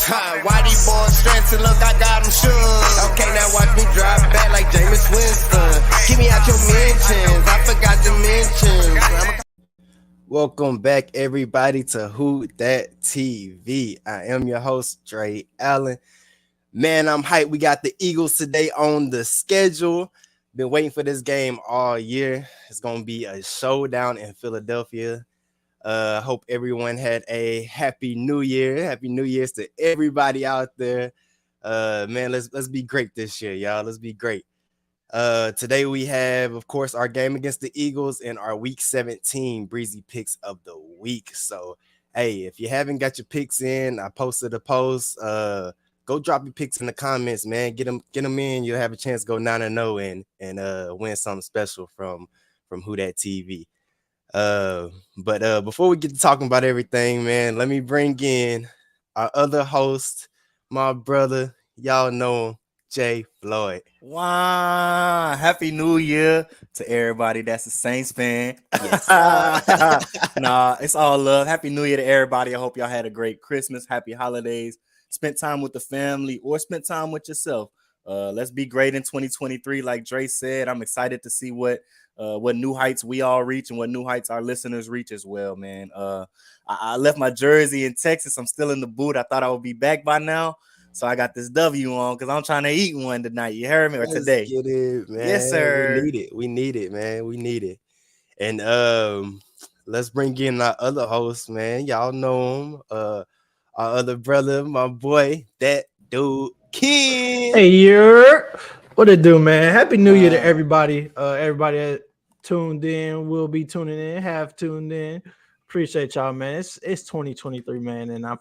Why these boys stressing? Look, I got them shook. Okay, now watch me drive back like Jameis Winston. Give me out your mentions. I forgot to mention. Welcome back, everybody, to WhoDatTV. I am your host, Draye Allen. Man, I'm hyped. We got the Eagles today on the schedule. Been waiting for this game all year. It's going to be a showdown in Philadelphia. Hope everyone had a happy new year. Happy New Year's to everybody out there. Man, let's be great this year, y'all. Let's be great. Today we have, of course, our game against the Eagles and our Week 17 Breesy picks of the week. So, hey, if you haven't got your picks in, I posted a post. Go drop your picks in the comments, man. Get them in. You'll have a chance to go 9-0 and win something special from WhoDatTV. But before we get to talking about everything, man, let me bring in our other host, my brother. Y'all know him, J.Floyd. Wow, happy new year to everybody that's a Saints fan. Yes. Nah, it's all love. Happy new year to everybody. I hope y'all had a great Christmas, happy holidays, spent time with the family or spent time with yourself. Let's be great in 2023. Like Dre said, I'm excited to see what new heights we all reach and what new heights our listeners reach as well, man. I left my jersey in Texas. I'm still in the boot. I thought I would be back by now. So I got this W on because I'm trying to eat one tonight. You heard me? Or today? Get it, man. Yes, sir. We need it, man. We need it. And let's bring in our other host, man. Y'all know him. Our other brother, my boy, that dude, Ken. Hey, what it do, man? Happy New Year to everybody. Everybody that tuned in, will be tuning in, have tuned in. Appreciate y'all, man. It's 2023, man, and I'm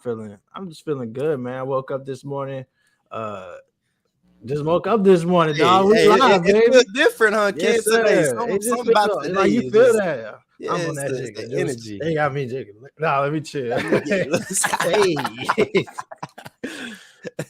just feeling good, man. I woke up this morning. Dog. We live, baby. It feels different, huh, Ken? Yes, sir. Something about today. Like you feel that? Yeah, I'm on that it's jiggle. the energy. They got me jiggling. Nah, let me chill. Hey.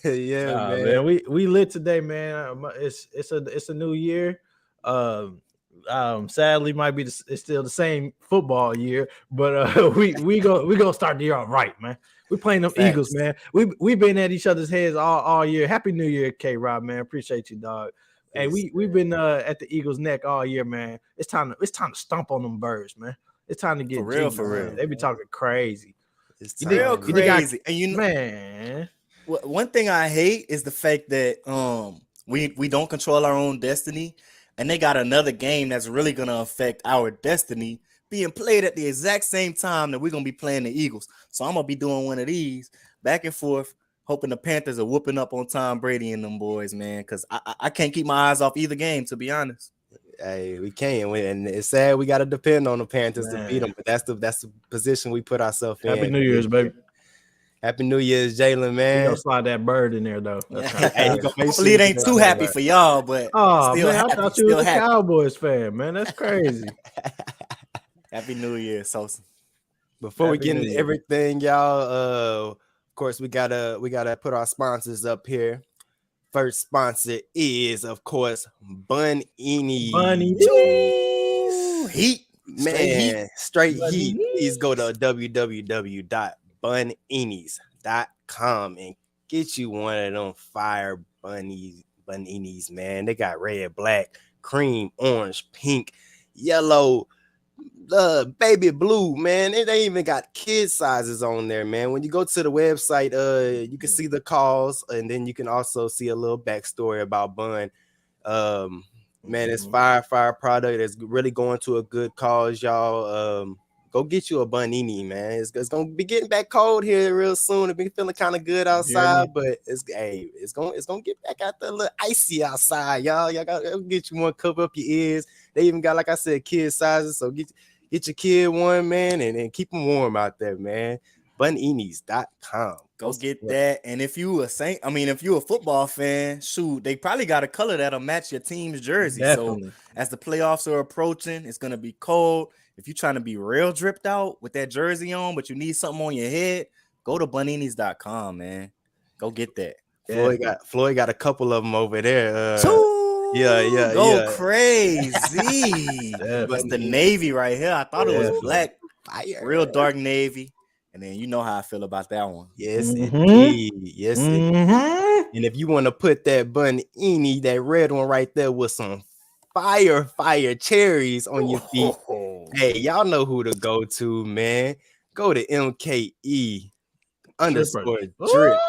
Man. We lit today, man. It's a new year. Sadly, it's still the same football year, but we gonna start the year off right, man. We playing them Thanks. Eagles, man. We been at each other's heads all year. Happy New Year, K-Rob, man. Appreciate you, dog. Hey, we've been at the Eagles' neck all year, man. It's time to stomp on them birds, man. It's time to get For real. They be talking crazy. It's real crazy. And man. One thing I hate is the fact that we don't control our own destiny, and they got another game that's really gonna affect our destiny being played at the exact same time that we're gonna be playing the Eagles. So I'm gonna be doing one of these back and forth, hoping the Panthers are whooping up on Tom Brady and them boys, man. Because I can't keep my eyes off either game, to be honest. Hey, we can't win, and it's sad we got to depend on the Panthers to beat them. But that's the position we put ourselves in. Happy New Year's, baby. Happy New Year's, Jalen, man. You gonna slide that bird in there though. Hopefully it ain't too happy for y'all, but still man, happy. I thought you was a Cowboys fan, man. That's crazy. Happy New Year, Sosa. Before we get into everything, y'all, of course we gotta put our sponsors up here. First sponsor is, of course, Bun Eenies. Heat. Straight heat. Please go to www.buneenies.com and get you one of them fire bunnies, man. They got red, black, cream, orange, pink, yellow, baby blue, man. They even got kid sizes on there, man. When you go to the website, you can see the calls, and then you can also see a little backstory about Bun. Man, it's fire product. It's really going to a good cause, y'all. Go get you a Bunini, man. It's gonna be getting back cold here real soon. It's been feeling kind of good outside, but it's gonna get back out there a little icy outside, y'all. Y'all gotta get you one, cover up your ears. They even got, like I said, kid sizes. So get your kid one, man, and keep them warm out there, man. Buneenies.com. Go get that. And if you a football fan, shoot, they probably got a color that'll match your team's jersey. Definitely. So as the playoffs are approaching, it's gonna be cold. If you're trying to be real dripped out with that jersey on, but you need something on your head, go to buneenies.com, man. Go get that. Floyd got a couple of them over there. Yeah. Go crazy. It's the navy right here. I thought it was black. Fire. Real dark navy. And then you know how I feel about that one. Yes, indeed. Yes, indeed. Mhm. And if you want to put that bunini, that red one right there with some fire cherries on your feet, hey, y'all know who to go to, man. Go to MKE _drip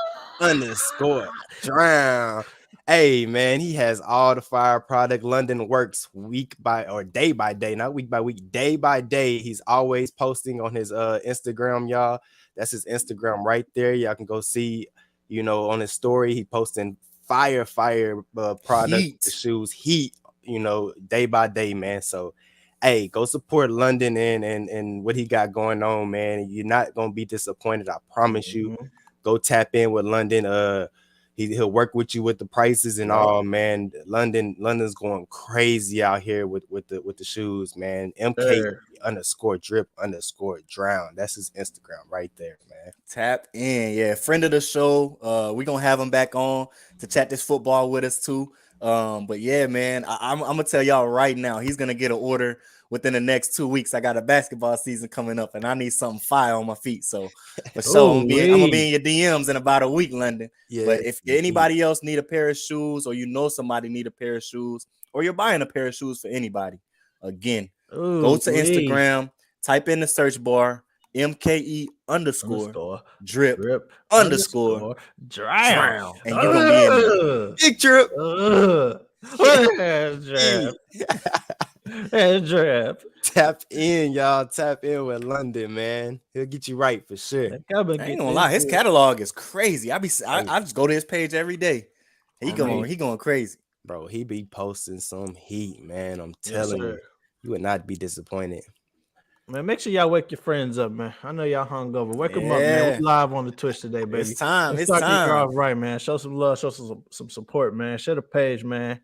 _drown. Hey, man, he has all the fire product. London works week by or day by day, not week by week, day by day. He's always posting on his Instagram, y'all. That's his Instagram right there. Y'all can go see, you know, on his story. He posting fire product, the shoes, heat, you know, day by day, man. So hey, go support London and what he got going on, man. You're not gonna be disappointed. I promise you. Go tap in with London. He'll work with you with the prices and all, man. London's going crazy out here with the shoes, man. MK _drip _drown. That's his Instagram right there, man. Tap in, yeah. Friend of the show. We're gonna have him back on to chat this football with us too. But yeah, man, I'm gonna tell y'all right now, he's gonna get an order within the next 2 weeks. I got a basketball season coming up, and I need something fire on my feet. So for sure, I'm gonna be in your DMs in about a week, London. Yeah, but if anybody else need a pair of shoes, or you know somebody need a pair of shoes, or you're buying a pair of shoes for anybody, again, go to Instagram, type in the search bar MKE _drip _ drown, and you're gonna be in there. Big drip. Drip. Tap in, y'all. Tap in with London, man. He'll get you right for sure. I ain't gonna lie, his catalog is crazy. I just go to his page every day. He going crazy, bro. He be posting some heat, man. I'm telling you, you would not be disappointed. Man, make sure y'all wake your friends up, man. I know y'all hungover. Wake them up, man. We live on the Twitch today, baby. It's time. Let's start this off right, man. Show some love. Show some support, man. Share the page, man.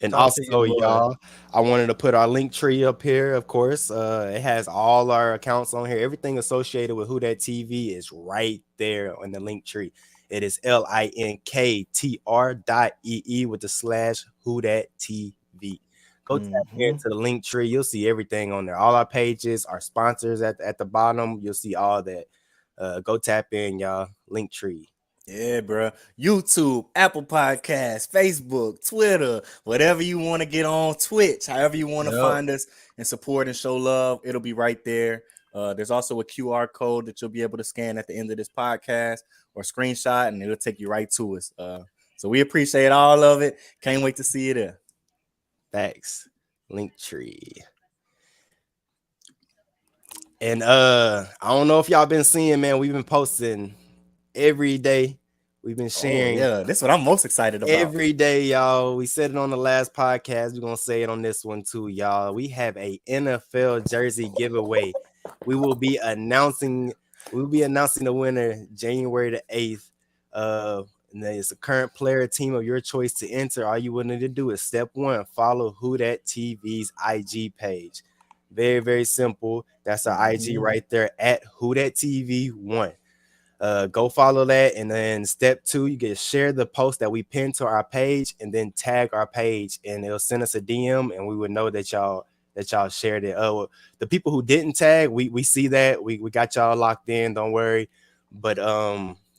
And also, y'all, I wanted to put our link tree up here, of course. It has all our accounts on here. Everything associated with WhoDatTV is right there on the link tree. It is linktr.ee with the / WhoDatTV. Go tap into the link tree. You'll see everything on there. All our pages, our sponsors at the bottom. You'll see all that. Go tap in, y'all. Link tree. Yeah, bro. YouTube, Apple Podcasts, Facebook, Twitter, whatever you want to get on, Twitch, however you want to find us and support and show love, it'll be right there. There's also a QR code that you'll be able to scan at the end of this podcast or screenshot, and it'll take you right to us. So we appreciate all of it. Can't wait to see you there. Thanks. Link tree. And I don't know if y'all been seeing, man, we've been posting every day. We've been sharing. Yeah, this is what I'm most excited about. Every day, y'all. We said it on the last podcast. We're gonna say it on this one too, y'all. We have a NFL jersey giveaway. We'll be announcing the winner January the 8th. And it's a current player team of your choice to enter. All you would need to do is step 1, follow WhoDatTV's IG page. Very, very simple. That's our IG right there at WhoDatTV1. Go follow that, and then step 2, you get share the post that we pinned to our page, and then tag our page, and it'll send us a DM, and we would know that y'all shared it. The people who didn't tag, we see that we got y'all locked in. Don't worry, but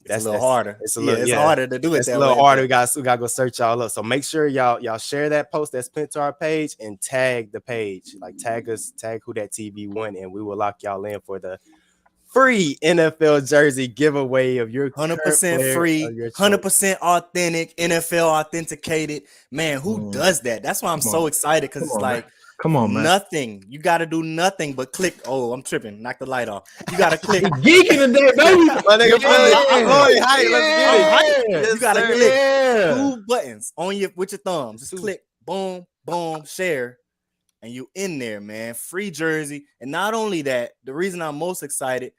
that's a little harder. It's it's harder to do it. It's a little harder. We gotta go search y'all up. So make sure y'all share that post that's pinned to our page and tag the page. Like tag us, tag WhoDatTV1, and we will lock y'all in for the free NFL jersey giveaway of your 100% free, 100% authentic, NFL authenticated. Man, who does that? That's why I'm so excited, because it's like, come on, man. Nothing. You got to do nothing but click. Oh, I'm tripping. Knock the light off. You got to click. Geeking today, baby. My nigga, You got to click 2 buttons on with your thumbs. Just click, boom, boom, share. And you in there, man. Free jersey. And not only that, the reason I'm most excited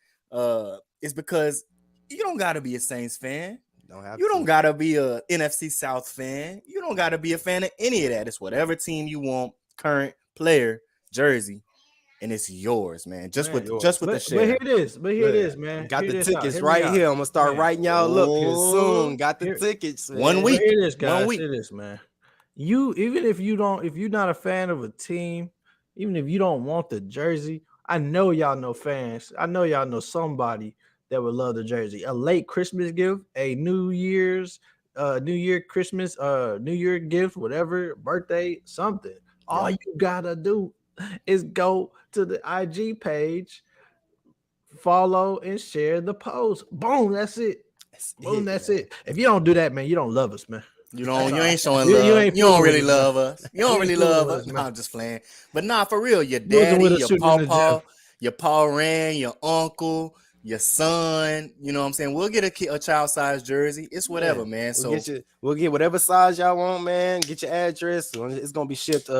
is because you don't got to be a Saints fan. You don't got to be a NFC South fan. You don't got to be a fan of any of that. It's whatever team you want, current player jersey, and it's yours, man. Just with the share. But here it is, man. Got the tickets right here. I'm gonna start writing y'all up here soon. Got the tickets. Man. 1 week. Here it is, guys. 1 week. It is, man. If you're not a fan of a team, even if you don't want the jersey, I know y'all know fans. I know y'all know somebody that would love the jersey. A late Christmas gift, a New Year Christmas, New Year gift, whatever, birthday, something. All you gotta do is go to the IG page, follow and share the post. Boom, that's it. Boom, that's it. If you don't do that, man, you don't love us, man. You ain't showing You love. ain't You don't fooling really with us, man. love us. You don't You ain't really fooling love with us. us, man. Nah, I'm just playing. But nah, for real, your You wasn't daddy, with us your shooting in the pawpaw, your paw ran, your uncle, your son. You know what I'm saying? We'll get a child-sized jersey. It's whatever, man. So We'll get whatever size y'all want, man. Get your address. It's gonna be shipped.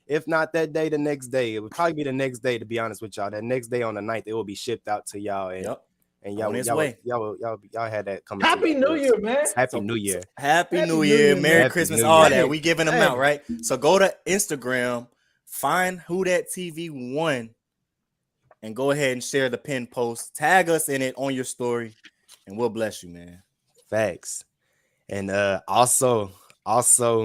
If not that day, the next day. It would probably be the next day, to be honest with y'all. That next day on the 9th, it will be shipped out to y'all. And on its way. Y'all had that coming. Happy New Year, man. Happy New Year. Happy New Year, Merry Happy Christmas, New all Year. that. We giving them out, right? So go to Instagram, find WhoDatTV 1, and go ahead and share the pin post. Tag us in it on your story, and we'll bless you, man. Facts. And also,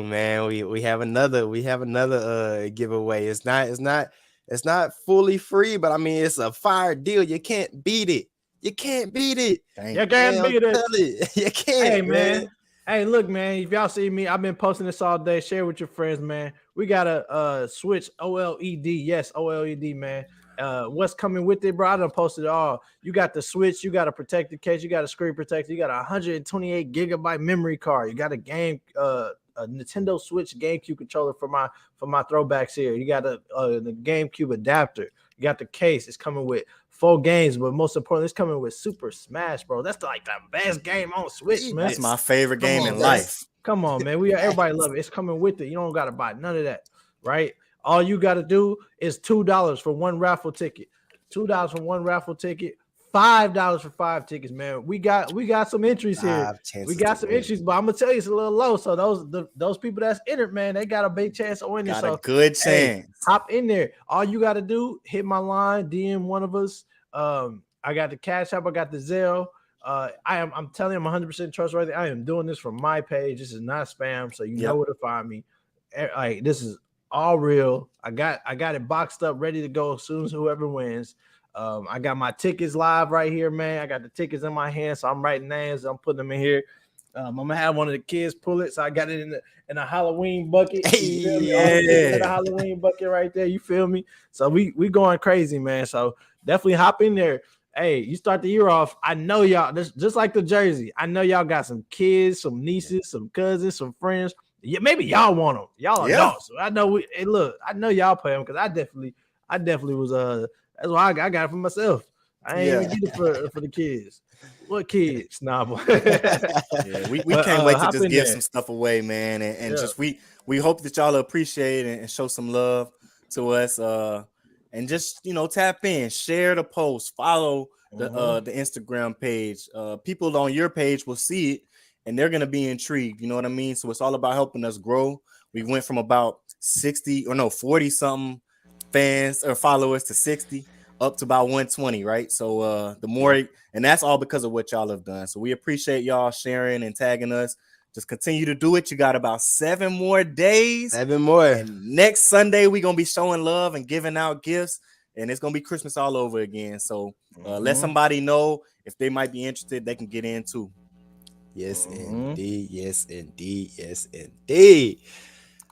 man, we have another giveaway. It's not fully free, but I mean it's a fire deal. You can't beat it. You can't beat it. You can't beat it. You can't. Hey, man. Hey, look, man. If y'all see me, I've been posting this all day. Share with your friends, man. We got a Switch OLED. Yes, OLED, man. What's coming with it, bro? I done posted it all. You got the Switch, you got a protected case, you got a screen protector, you got a 128 gigabyte memory card, you got a a Nintendo Switch GameCube controller for my throwbacks here. You got the GameCube adapter. You got the case. It's coming with 4 games, but most importantly, it's coming with Super Smash, bro. That's like the best game on Switch, man. That's my favorite game in life. Come on, man. Everybody love it. It's coming with it. You don't gotta buy none of that, right? All you gotta do is $2 for one raffle ticket. $2 for one raffle ticket. $5 for 5 tickets, man. We got some entries here. We got some entries, but I'm gonna tell you it's a little low. So those people that's entered, man, they got a big chance of winning. Got a good chance. Hey, hop in there. All you gotta do, hit my line, DM one of us. I got the Cash App, I got the Zelle. I'm telling you, I'm 100% trustworthy. I am doing this from my page. This is not spam, so you know where to find me. Like, this is all real. I got it boxed up, ready to go as soon as whoever wins. I got my tickets live right here, man. I got the tickets in my hand, so I'm writing names. I'm putting them in here. I'm gonna have one of the kids pull it, so I got it in a Halloween bucket. You feel me? In a Halloween bucket right there. You feel me? So we going crazy, man. So definitely hop in there. Hey, you start the year off. I know y'all, just like the jersey. I know y'all got some kids, some nieces, some cousins, some friends. Yeah, maybe y'all want them. Y'all are adults. So I know I know y'all play them because I definitely was that's why I got it for myself. I ain't even get it for the kids. What kids? Nah, boy. We can't wait to just give some stuff away, man. And just we hope that y'all appreciate it and show some love to us. And just tap in, share the post, follow the Instagram page. People on your page will see it and they're gonna be intrigued. You know what I mean? So it's all about helping us grow. We went from about 40 something fans or followers to 60 up to about 120, right? So the more, and that's all because of what y'all have done. So we appreciate y'all sharing and tagging us. Just continue to do it. You got about 7 more days. 7 more. And next Sunday, we're going to be showing love and giving out gifts. And it's going to be Christmas all over again. So let somebody know if they might be interested. They can get in too. Yes, indeed. Yes, indeed. Yes, indeed.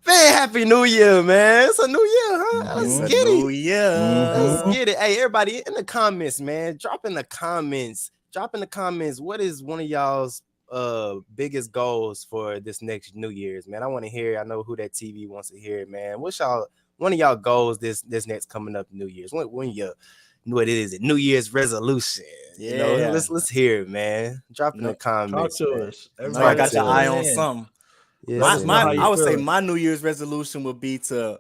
Man, happy New Year, man. It's a new year, huh? Let's get it. Let's get it. Hey, everybody in the comments, man. Drop in the comments. What is one of y'all's biggest goals for this next New Year's, man? I want to hear. I know WhoDatTV wants to hear it, man. What's one of y'all goals this next coming up New Year's? When you what it is, New Year's resolution. Let's hear it, man. Drop in the comments. Talk to us. I got your eye on something. Yes, I would say my New Year's resolution would be to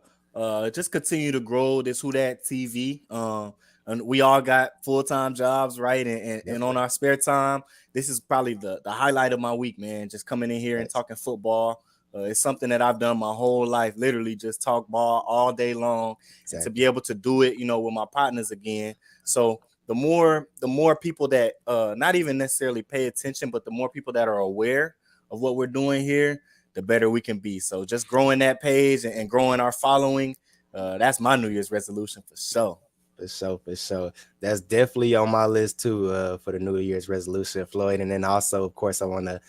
just continue to grow this WhoDatTV. And we all got full-time jobs, right? And on our spare time, this is probably the highlight of my week, man. Just coming in here and talking football. It's something that I've done my whole life, literally just talk ball all day long. And to be able to do it, with my partners again. So the more people that not even necessarily pay attention, but the more people that are aware of what we're doing here, the better we can be. So just growing that page and growing our following, that's my New Year's resolution for sure. For sure. That's definitely on my list too. For the New Year's resolution, Floyd, and then also, of course, I want to,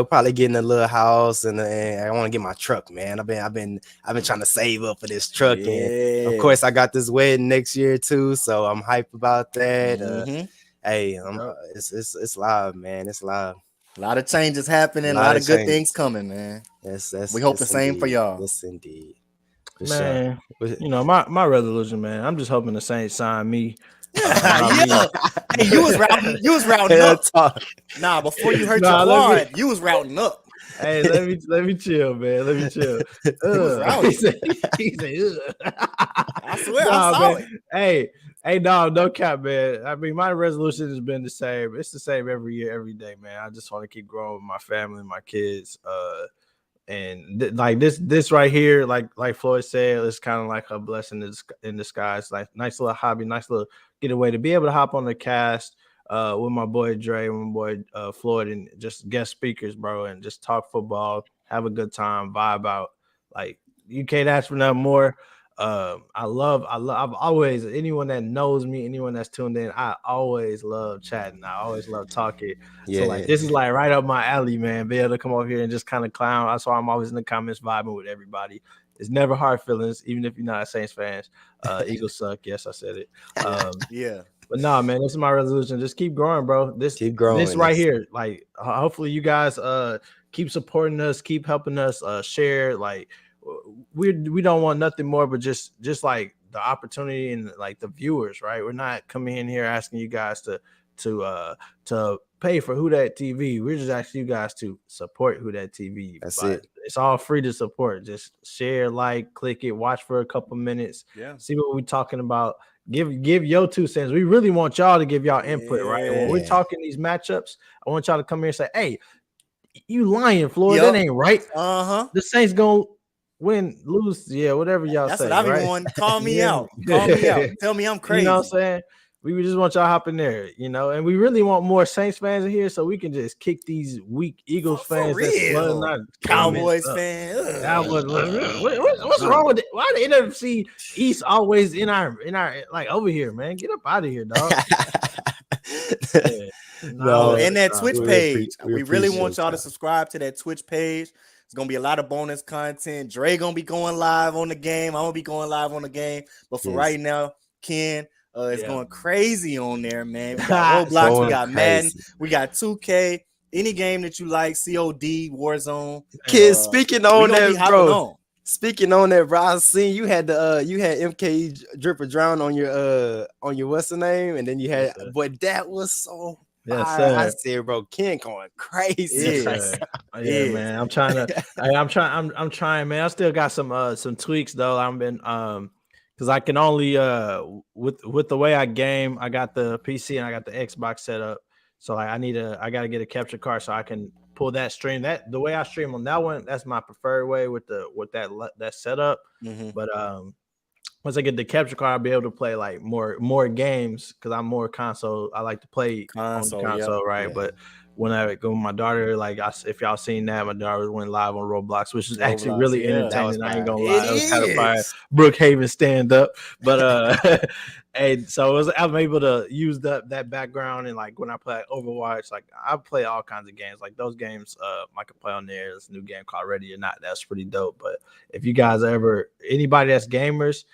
probably get in a little house, and I want to get my truck, man. I've been trying to save up for this truck, and of course, I got this wedding next year too, so I'm hyped about that. Hey, it's live, man. It's live. A lot of changes happening, a lot of good things coming, man. We hope the same for y'all. Yes, indeed. Man, my resolution, man. I'm just hoping the Saints sign me. Hey, you was routing up. Nah, before you hurt your quad, you was routing up. Hey, let me chill, man. Let me chill. He said, I swear, I saw it. Hey, no cap, man. I mean, my resolution has been the same. It's the same every year, every day, man. I just want to keep growing with my family, my kids. And like this right here, like Floyd said, it's kind of like a blessing in disguise. Like nice little hobby, nice little getaway to be able to hop on the cast with my boy Draye, with my boy Floyd, and just guest speakers, bro, and just talk football, have a good time, vibe out. Like you can't ask for nothing more. I've always, anyone that knows me, anyone that's tuned in, I always love chatting. I always love talking. So like this is like right up my alley, man. Be able to come over here and just kind of clown. That's why I'm always in the comments vibing with everybody. It's never hard feelings, even if you're not a Saints fans. Eagles suck. Yes, I said it. But no, man, this is my resolution. Just keep growing, bro. Keep growing. This right here, like hopefully you guys keep supporting us, keep helping us share. Like we don't want nothing more but just like the opportunity and like the viewers, right? We're not coming in here asking you guys to pay for WhoDatTV. We're just asking you guys to support WhoDatTV. That's it. It's all free to support. Just share, like, click it, watch for a couple minutes, see what we're talking about. Give your 2 cents. We really want y'all to give y'all input, right? When we're talking these matchups, I want y'all to come here and say, "Hey, you lying, Floyd? That ain't right. The Saints gonna win, lose, whatever y'all say." That's what I be wanting. Call me out. Call me out. Tell me I'm crazy. You know what I'm saying? We just want y'all hop in there, and we really want more Saints fans in here so we can just kick these weak Eagles fans. Cowboys fans. Cowboys. What's wrong with it? Why the NFC East always in our like over here, man? Get up out of here, dog. And that Twitch page. We really want y'all to subscribe to that Twitch page. It's gonna be a lot of bonus content. Draye gonna be going live on the game. I'm gonna be going live on the game. But for right now, Ken. It's going crazy on there, man. We got Roblox, we got Madden, we got 2K, any game that you like, COD, Warzone. Kids, speaking on that, bro. Speaking on that, bro, I seen you had MK Drip or Drown on your what's the name, and then you had, but that was so. I said, bro, Ken going crazy. Man. I'm trying, man. I still got some tweaks though. I've been because I can only with the way I game, I got the PC and I got the Xbox set up. So I gotta get a capture card so I can pull that stream. That the way I stream on that one, that's my preferred way with that setup. But once I get the capture card, I'll be able to play like more games because I'm more console. I like to play on the console, right? Yeah. But when I go with my daughter, like if y'all seen that, my daughter went live on Roblox, which is actually really entertaining. I ain't gonna lie, it was kind of fire. Brookhaven stand up, but and so I'm able to use that background, and like when I play Overwatch, like I play all kinds of games. Like those games, I can play on there. There's a new game called Ready or Not. That's pretty dope. But if you guys anybody that's gamers,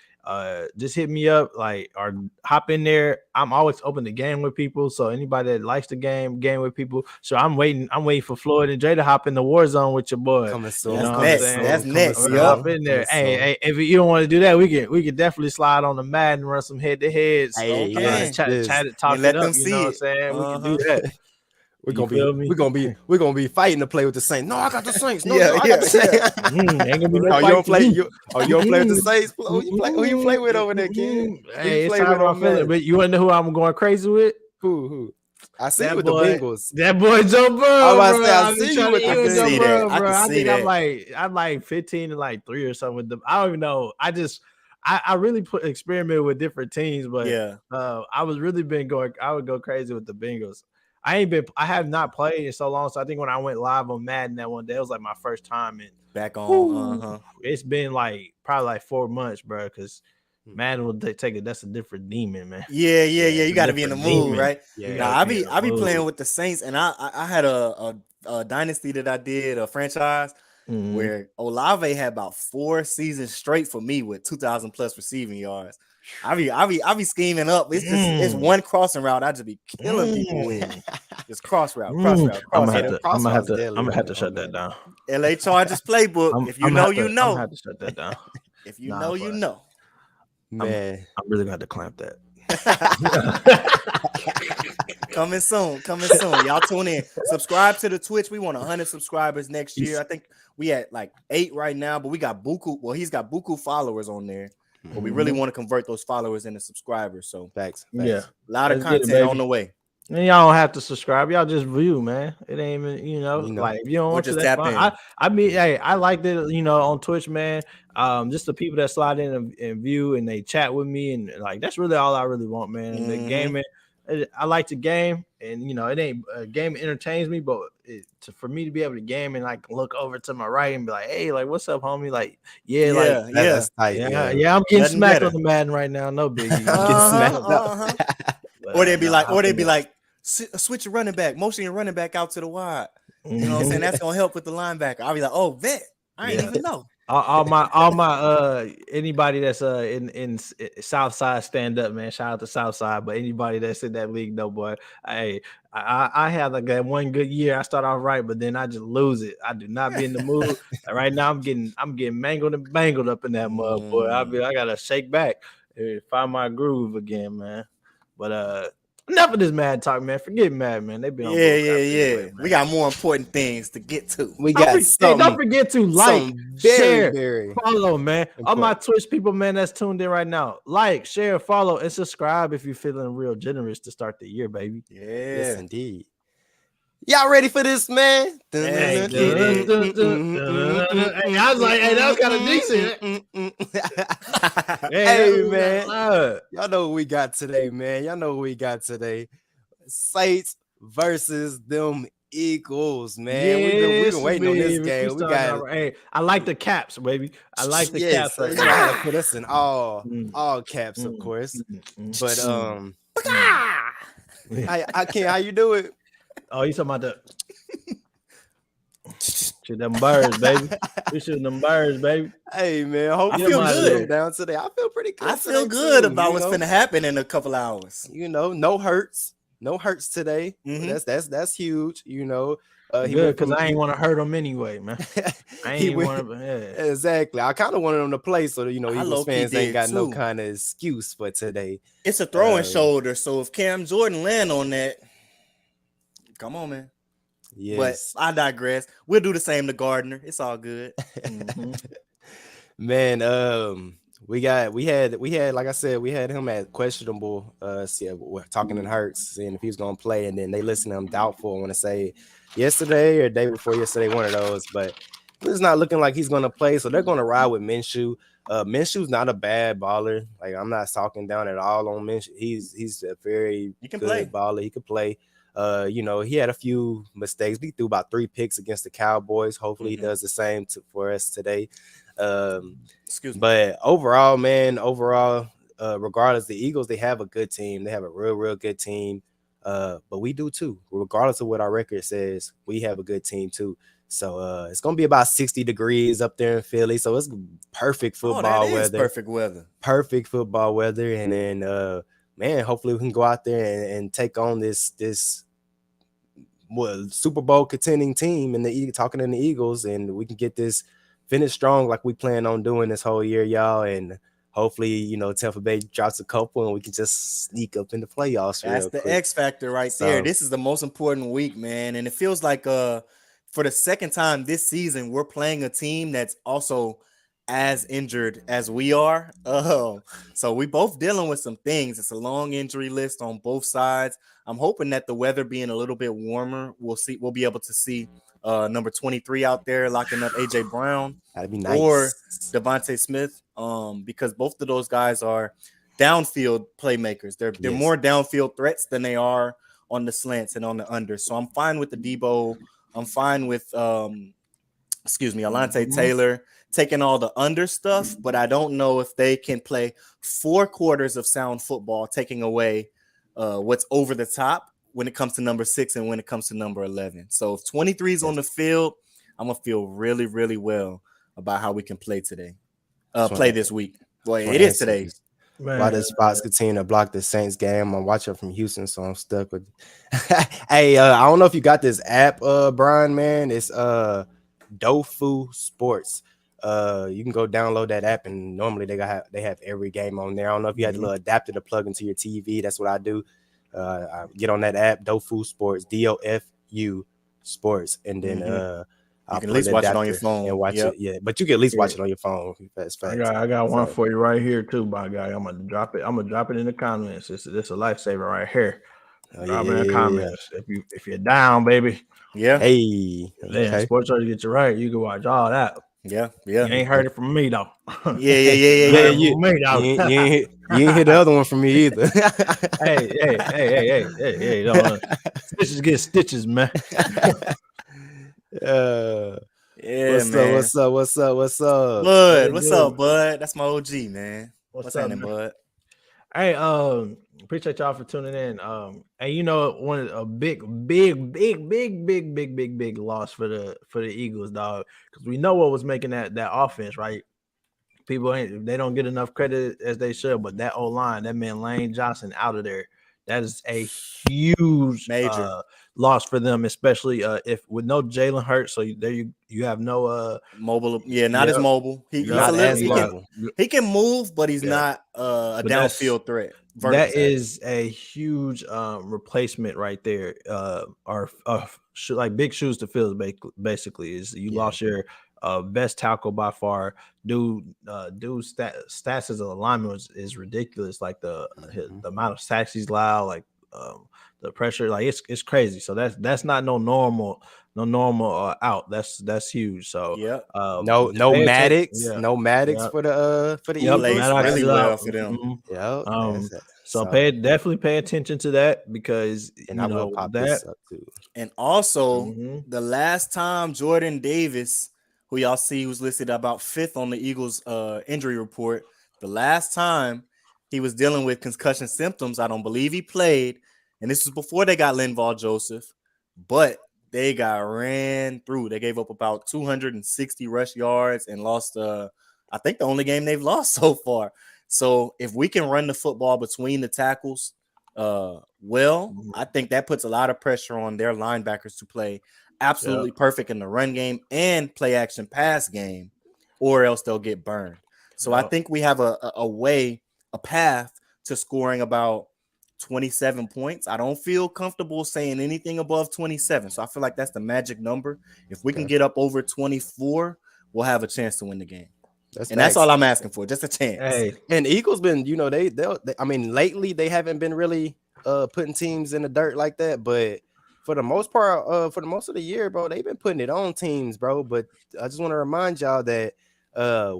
just hit me up, like, or hop in there. I'm always open to game with people. So anybody that likes the game with people. So I'm waiting for Floyd and Draye to hop in the war zone with your boy. Coming soon. That's next. Hop in there. Hey, if you don't want to do that, we can definitely slide on the mat and run some head to heads. Chat it, talk it up. You know what I'm saying? We can do that. We're gonna be fighting to play with the Saints. No, I got the Saints. No, I got the Saints. Ain't gonna be no you don't play. You don't play with the Saints. Who you play with over there, kid? Hey, it's time I'm feeling. But you wanna know who I'm going crazy with? Who? I see you with the Bengals. That boy Joe Burrow. I see you with the Bengals. I think I'm like 15 and like 3 or something with them. I don't even know. I really experimented with different teams, but I was really I would go crazy with the Bengals. I have not played in so long. So I think when I went live on Madden that one day, it was like my first time. And back on. It's been like probably like 4 months, bro. Because Madden will take it. That's a different demon, man. Yeah. You got to be in the different mood, demon. right? Yeah. Nah, I be playing with the Saints, and I had a dynasty that I did, a franchise where Olave had about 4 seasons straight for me with 2,000 plus receiving yards. I be scheming up. It's one crossing route. I just be killing people with. Just cross route. I'm gonna have to shut that down. LA Chargers playbook. If you know, you know. I'm gonna have to shut that down. If you know, you know. Man, I'm really gonna have to clamp that. Coming soon. Y'all tune in. Subscribe to the Twitch. We want 100 subscribers next year. I think we at like 8 right now, but we got buku. Well, he's got buku followers on there. But we really want to convert those followers into subscribers. So facts. Yeah, a lot of content on the way. And y'all don't have to subscribe. Y'all just view, man. It ain't even, like if you don't want to, that's fine. I mean, hey, I like that, on Twitch, man. Just the people that slide in and view and they chat with me, and like that's really all I really want, man. The gaming, I like to game, and it ain't game entertains me, but for me to be able to game and like look over to my right and be like, hey, like what's up, homie? Like, that's tight. Yeah, I'm getting smacked on the Madden right now. No biggie. I'm getting smacked. Or they'd be like, switch your running back, motion your running back out to the wide. You know what I'm saying? That's gonna help with the linebacker. I'll be like, oh, vet. I ain't even know. All my anybody that's in South Side stand up, man. Shout out to South Side, but anybody that's in that league, though, boy. I had like that one good year. I start off right, but then I just lose it. I do not be in the mood. Right now, I'm getting mangled and bangled up in that mud, boy. I gotta shake back and find my groove again, man. But enough of this mad talk, man. Forget mad, man. They've been on anyway, we got more important things to get to. Don't forget to like, share, follow, man. Important. All my Twitch people, man, that's tuned in right now. Like, share, follow, and subscribe if you're feeling real generous to start the year, baby. Yes, indeed. Y'all ready for this, man? Hey, I was like, hey, that was kind of decent. Hey, man. Y'all know what we got today, man. Saints versus them Eagles, man. We've been waiting on this game. We got. Hey, I like the caps, baby. I like the caps. You gotta put us in all caps, of course. But how you do it? Oh, you talking about the shoot them birds, baby. We shooting them birds, baby. Hey, man. I feel good down today. I feel pretty good. I feel good about what's gonna happen in a couple hours. No hurts today. That's huge. Good, because I ain't want to hurt him anyway, man. I ain't want to. Exactly. I kind of wanted him to play so that Eagles fans ain't got no kind of excuse for today. It's a throwing shoulder, so if Cam Jordan land on that. Come on, man. Yes. But I digress. We'll do the same to Gardner. It's all good. Man, we had like I said, we had him at questionable. We're talking in Hurts, seeing if he was gonna play, and then they listed him doubtful. I want to say yesterday or day before yesterday, one of those, but it's not looking like he's gonna play. So they're gonna ride with Minshew. Minshew's not a bad baller. Like, I'm not talking down at all on Minshew. He's a very good baller. He could play. He had a few mistakes. We threw about 3 picks against the Cowboys. Hopefully he does the same for us today. But overall, man, regardless, the Eagles, they have a good team. They have a real good team. But we do too. Regardless of what our record says, we have a good team too. So it's gonna be about 60 degrees up there in Philly. So it's perfect football weather. Perfect football weather. And then man, hopefully we can go out there and take on this Super Bowl contending team and talking in the Eagles, and we can get this finished strong like we plan on doing this whole year, y'all. And hopefully, Tampa Bay drops a couple and we can just sneak up in the playoffs. That's the X factor right there. This is the most important week, man. And it feels like for the second time this season, we're playing a team that's also as injured as we are. So we both dealing with some things. It's a long injury list on both sides. I'm hoping that the weather being a little bit warmer, we'll be able to see number 23 out there locking up AJ Brown. That'd be nice. Or Devontae Smith, because both of those guys are downfield playmakers. They're more downfield threats than they are on the slants and on the under. So I'm fine with the Debo. I'm fine with Alante Taylor taking all the under stuff, but I don't know if they can play 4 quarters of sound football, taking away what's over the top when it comes to number 6 and when it comes to number 11. So if 23 is on the field, I'm gonna feel really, really well about how we can play today. Play this week. Boy, it is today. Why does Fox continue to block the Saints game? I'm watching from Houston, so I'm stuck with. Hey, I don't know if you got this app, Brian. Man, it's Dofu Sports. You can go download that app, and normally they have every game on there. I don't know if you had a little adapter to plug into your TV. That's what I do. I get on that app, Dofu Sports, DOFU Sports, and then you can at least watch it on your phone and watch it. Yeah, but you can at least watch it on your phone. I got one for you right here too, my guy. I'm gonna drop it. I'm gonna drop it in the comments. It's a lifesaver right here. Drop it in the comments. If you're down, baby. Yeah. Hey. Okay. Sports Already get you right. You can watch all that. Yeah. You ain't heard it from me though. Yeah. You ain't hear the other one from me either. Hey. Stitches get stitches, man. What's up? Bud, what's up, Bud? That's my OG, man. What's happening, Bud? Hey, appreciate y'all for tuning in. And you know, a big loss for the Eagles, dog, because we know what was making that offense, right? People they don't get enough credit as they should, but that O-line, that man Lane Johnson out of there, that is a huge major loss for them, especially if with no Jalen Hurts. So there you have no mobile. Yeah, not as mobile. He can move, but he's not a downfield threat. That is a huge replacement right there. Like big shoes to fill. Basically, is you lost your best tackle by far. Dude's stats as a lineman is ridiculous. Like the amount of sacks he's allowed, like the pressure, like it's crazy. So that's not no normal out. That's huge. So no Maddox for the Eagles. Really well for them. So definitely pay attention to that, because I will pop this up too. And also the last time Jordan Davis, who y'all see who's listed about 5th on the Eagles injury report, the last time he was dealing with concussion symptoms, I don't believe he played. And this was before they got Linval Joseph, but they got ran through. They gave up about 260 rush yards and lost, I think, the only game they've lost so far. So if we can run the football between the tackles, I think that puts a lot of pressure on their linebackers to play absolutely perfect in the run game and play action pass game, or else they'll get burned. So I think we have a path to scoring about 27 points. I don't feel comfortable saying anything above 27. So I feel like that's the magic number. If we can get up over 24, we'll have a chance to win the game. That's all I'm asking for, just a chance. Hey, and Eagles been, they I mean, lately they haven't been really putting teams in the dirt like that, but for the most part, for the most of the year, bro, they've been putting it on teams, bro. But I just want to remind y'all that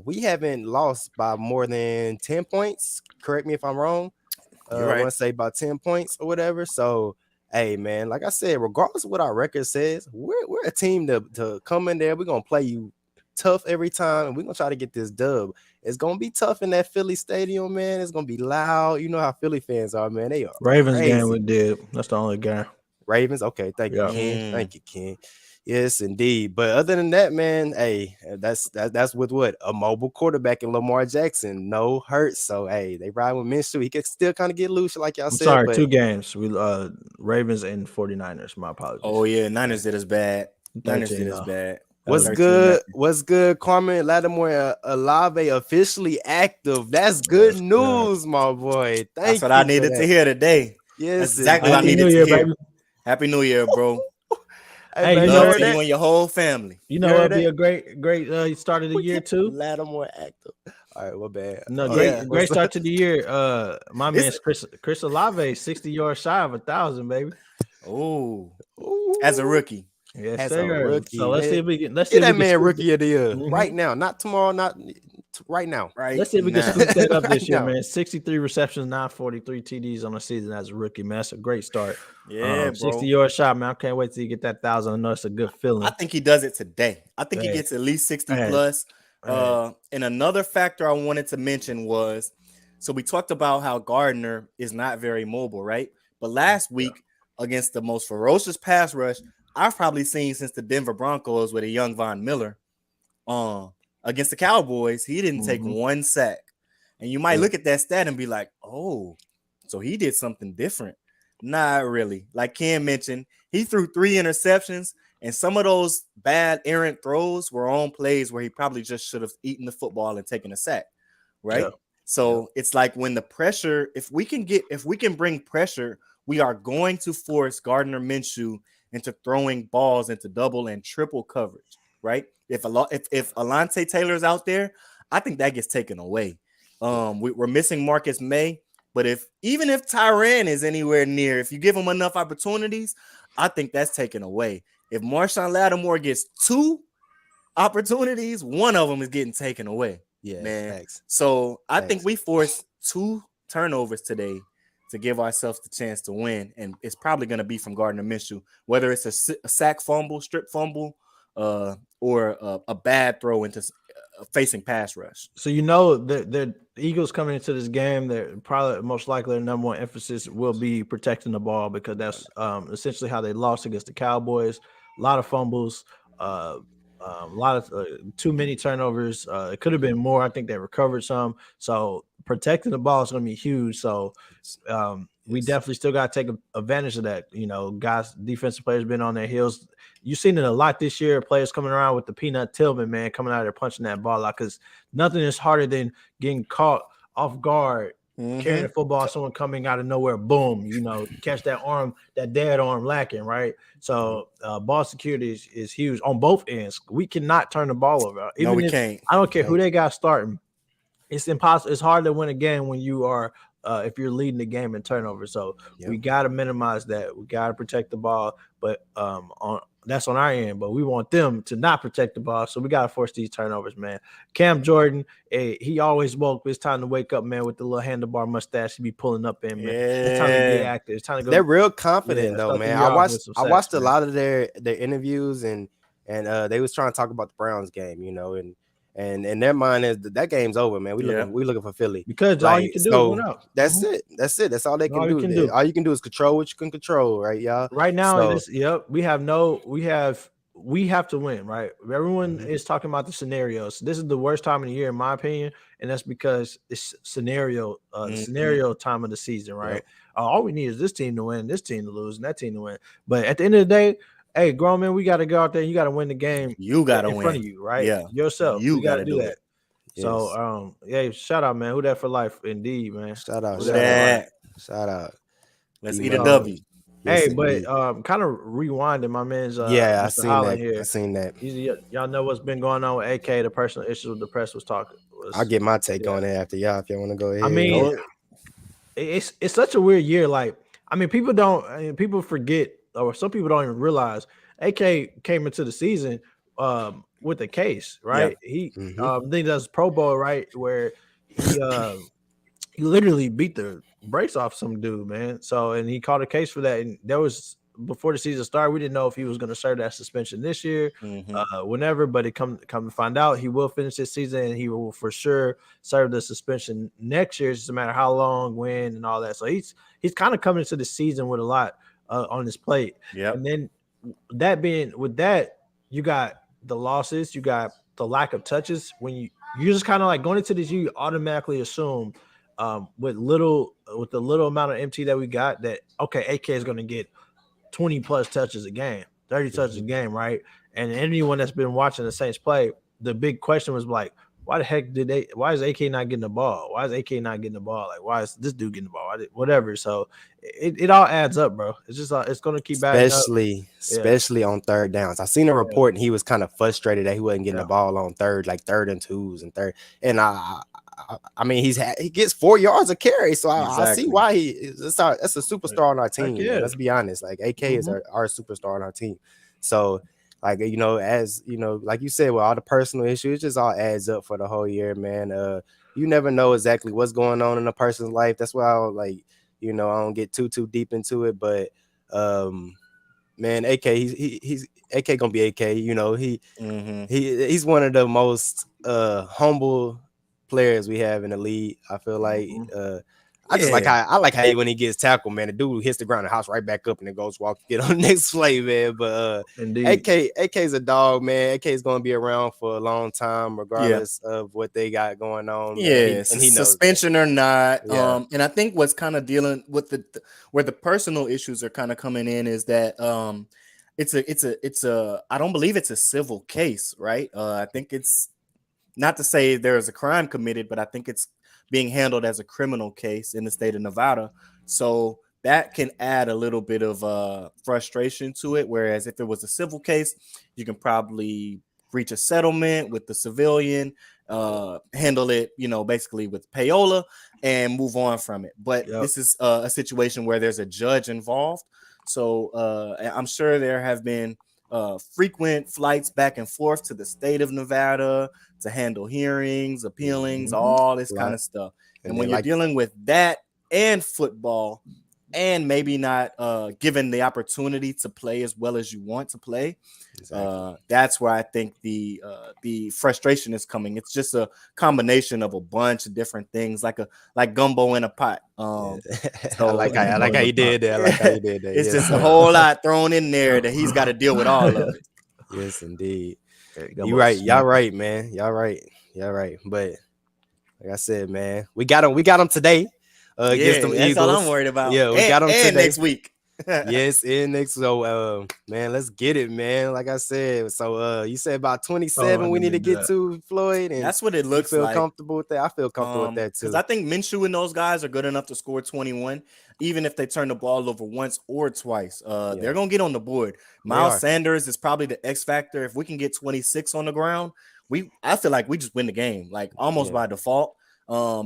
we haven't lost by more than 10 points. Correct me if I'm wrong. I want to say about 10 points or whatever. So, hey, man, like I said, regardless of what our record says, we're a team to come in there. We're going to play you tough every time, and we're going to try to get this dub. It's going to be tough in that Philly stadium, man. It's going to be loud. You know how Philly fans are, man. They are Ravens crazy. game we did. That's the only game. Ravens? Okay, thank you, Ken. Thank you, Ken. Yes, indeed. But other than that, man, hey, that's with what? A mobile quarterback in Lamar Jackson. No Hurts. So, hey, they ride with Minshew. He can still kind of get loose, like y'all said. Sorry, 2 games. We Ravens and 49ers. My apologies. Oh, yeah, Niners did us bad. What's good? What's good? Carmen Lattimore Olave officially active. That's good news, my boy. That's what I needed to hear today. Yes, that's exactly what I needed to hear. Baby. Happy New Year, bro. Hey, love to you and your whole family. You know it'd be a great start of the year too. Lattimore active. All right, well, bad. No, great start to the year. My man Chris Olave, 60 yards shy of 1,000, baby. Oh, as a rookie. Yes, sir. Rookie, so let's see if we can. Let's get that man rookie of the year right now. Not tomorrow. Not right now. Right. Let's see if we can scoop that up this year, No. man. 63 receptions, 943 TDs on the season as a rookie, man. That's a great start. Yeah, bro. 60-yard shot, man. I can't wait till you get that 1,000. I know it's a good feeling. I think he does it today. I think he Hey. gets at least 60 Hey. plus. Hey. And another factor I wanted to mention was, so we talked about how Gardner is not very mobile, right? But last week against the most ferocious pass rush I've probably seen since the Denver Broncos with a young Von Miller, against the Cowboys, he didn't take one sack. And you might look at that stat and be like, oh, so he did something different. Not really. Like Ken mentioned, he threw 3 interceptions, and some of those bad errant throws were on plays where he probably just should have eaten the football and taken a sack, right? Yeah. So it's like when the pressure, if we can bring pressure, we are going to force Gardner Minshew into throwing balls into double and triple coverage, right? If Alontae Taylor's out there, I think that gets taken away. We're missing Marcus May, but even if Tyrann is anywhere near, if you give him enough opportunities, I think that's taken away. If Marshawn Lattimore gets 2 opportunities, one of them is getting taken away. Yeah, man. thanks. So I think we forced 2 turnovers today to give ourselves the chance to win, and it's probably going to be from Gardner Minshew, whether it's a sack fumble, strip fumble, or a bad throw into facing pass rush. So the Eagles coming into this game, they're probably most likely their number one emphasis will be protecting the ball, because that's essentially how they lost against the Cowboys. A lot of fumbles, a lot of too many turnovers. It could have been more. I think they recovered some. So protecting the ball is going to be huge. So we definitely still got to take advantage of that. You know, guys, defensive players been on their heels. You've seen it a lot this year. Players coming around with the peanut Tillman, man, coming out there punching that ball out, because nothing is harder than getting caught off guard, carrying the football, someone coming out of nowhere, boom, catch that arm, that dead arm lacking, right? So ball security is huge on both ends. We cannot turn the ball over. No, we can't. I don't care who they got starting. It's impossible. It's hard to win a game when you are if you're leading the game in turnover. So we got to minimize that. We got to protect the ball, but that's on our end. But we want them to not protect the ball, so we got to force these turnovers, man. Cam Jordan, he always woke. It's time to wake up, man, with the little handlebar mustache he be pulling up in, man. It's time to get active. It's time to go. They're real confident though, man. I watched a lot of their interviews, and they was trying to talk about the Browns game, and their mind is that game's over, man. We looking for Philly, because all you can do is win out. That's it. That's all they can do. All you can do is control what you can control, right, y'all? Right now, we have to win, right? Everyone is talking about the scenarios. This is the worst time of the year, in my opinion, and that's because it's scenario time of the season, right? Yep. All we need is this team to win, this team to lose, and that team to win. But at the end of the day, hey, grown man, we got to go out there. You got to win the game. You got to win in front of you, right? Yeah, yourself. You got to do that. Yes. So, shout out, man. Who that for life, indeed, man. Shout out. Shout out. Let's eat a W. Hey, but kind of rewinding, my man's. I seen that. Here. I seen that. Y'all know what's been going on with AK. The personal issues with the press was talking. I'll get my take on it after y'all if y'all want to go ahead. I mean, it's such a weird year. Like, I mean, people forget, or some people don't even realize AK came into the season with a case, right? Yeah. He then does Pro Bowl, right, where he literally beat the brakes off some dude, man. So, and he caught a case for that. And there was, before the season started, we didn't know if he was going to serve that suspension this year, whenever, but it come to find out he will finish this season, and he will for sure serve the suspension next year. It's just a matter of how long, when, and all that. So he's kind of coming into the season with a lot on his plate. Yeah. And then with that, you got the losses, you got the lack of touches. When you're just kind of like going into this, you automatically assume with the little amount of MT that we got, that okay, AK is going to get 20 plus touches a game, 30 touches a game, right? And anyone that's been watching the Saints play, the big question was like, why the heck why is AK not getting the ball? Why is AK not getting the ball? Like, why is this dude getting the ball? Whatever. So it all adds up, bro. It's just it's going to keep adding up. Especially on third downs. I seen a report, and he was kind of frustrated that he wasn't getting the ball on third and 2s and third. And I mean, he gets 4 yards of carry, so I see why that's a superstar on our team. Let's be honest. Like, AK is our superstar on our team. So like, as like you said, with all the personal issues, it just all adds up for the whole year, man. You never know exactly what's going on in a person's life. That's why I like, I don't get too deep into it, but man, AK, he's AK gonna be AK. He's one of the most humble players we have in the league. I feel like I just like how when he gets tackled, man, the dude hits the ground and hops right back up and then goes walk get on the next play, man. But AK's a dog, man. AK's gonna be around for a long time, regardless of what they got going on. Yeah, and he knows suspension or not. Yeah. And I think what's kind of dealing with where the personal issues are kind of coming in is that it's a I don't believe it's a civil case, right? I think it's not to say there is a crime committed, but I think it's being handled as a criminal case in the state of Nevada. So that can add a little bit of frustration to it. Whereas if it was a civil case, you can probably reach a settlement with the civilian, handle it, basically with payola and move on from it. But this is a situation where there's a judge involved. So I'm sure there have been frequent flights back and forth to the state of Nevada to handle hearings, appealings, all this kind of stuff. And when you're dealing with that and football and maybe not given the opportunity to play as well as you want to play, that's where I think the frustration is coming. It's just a combination of a bunch of different things, like gumbo in a pot. So I like how you did that. I like how you did that. It's just a whole lot thrown in there that he's got to deal with all of it. Yes, indeed. You're right. Y'all right, man. Y'all right. But like I said, man, we got him today. Against them that's Eagles. all I'm worried about. Yeah, we got him today. Next week. Yes, and next. So, man, let's get it, man. Like I said, so you said about 27 we need to get to, Floyd, and that's what it looks like. Feel comfortable with that? I feel comfortable with that too. Because I think Minshew and those guys are good enough to score 21, even if they turn the ball over once or twice. They're gonna get on the board. Miles Sanders is probably the X factor. If we can get 26 on the ground, I feel like we just win the game, like almost by default.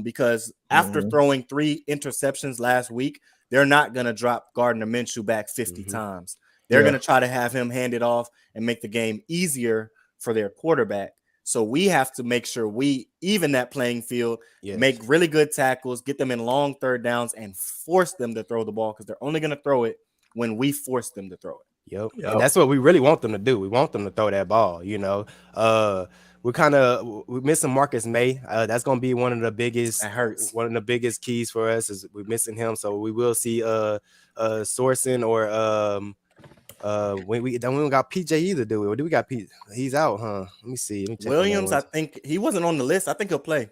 Because after throwing 3 interceptions last week, they're not going to drop Gardner Minshew back 50 times. They're going to try to have him hand it off and make the game easier for their quarterback. So we have to make sure we even that playing field, make really good tackles, get them in long third downs, and force them to throw the ball because they're only going to throw it when we force them to throw it. Yep. And that's what we really want them to do. We want them to throw that ball, we're missing Marcus May. That's going to be one of the biggest. That hurts. One of the biggest keys for us is we're missing him. So we will see Sorensen or we don't got PJ either, do we? Or do we got Pete? He's out, huh? Let me see. Let me check Williams, I think he wasn't on the list. I think he'll play.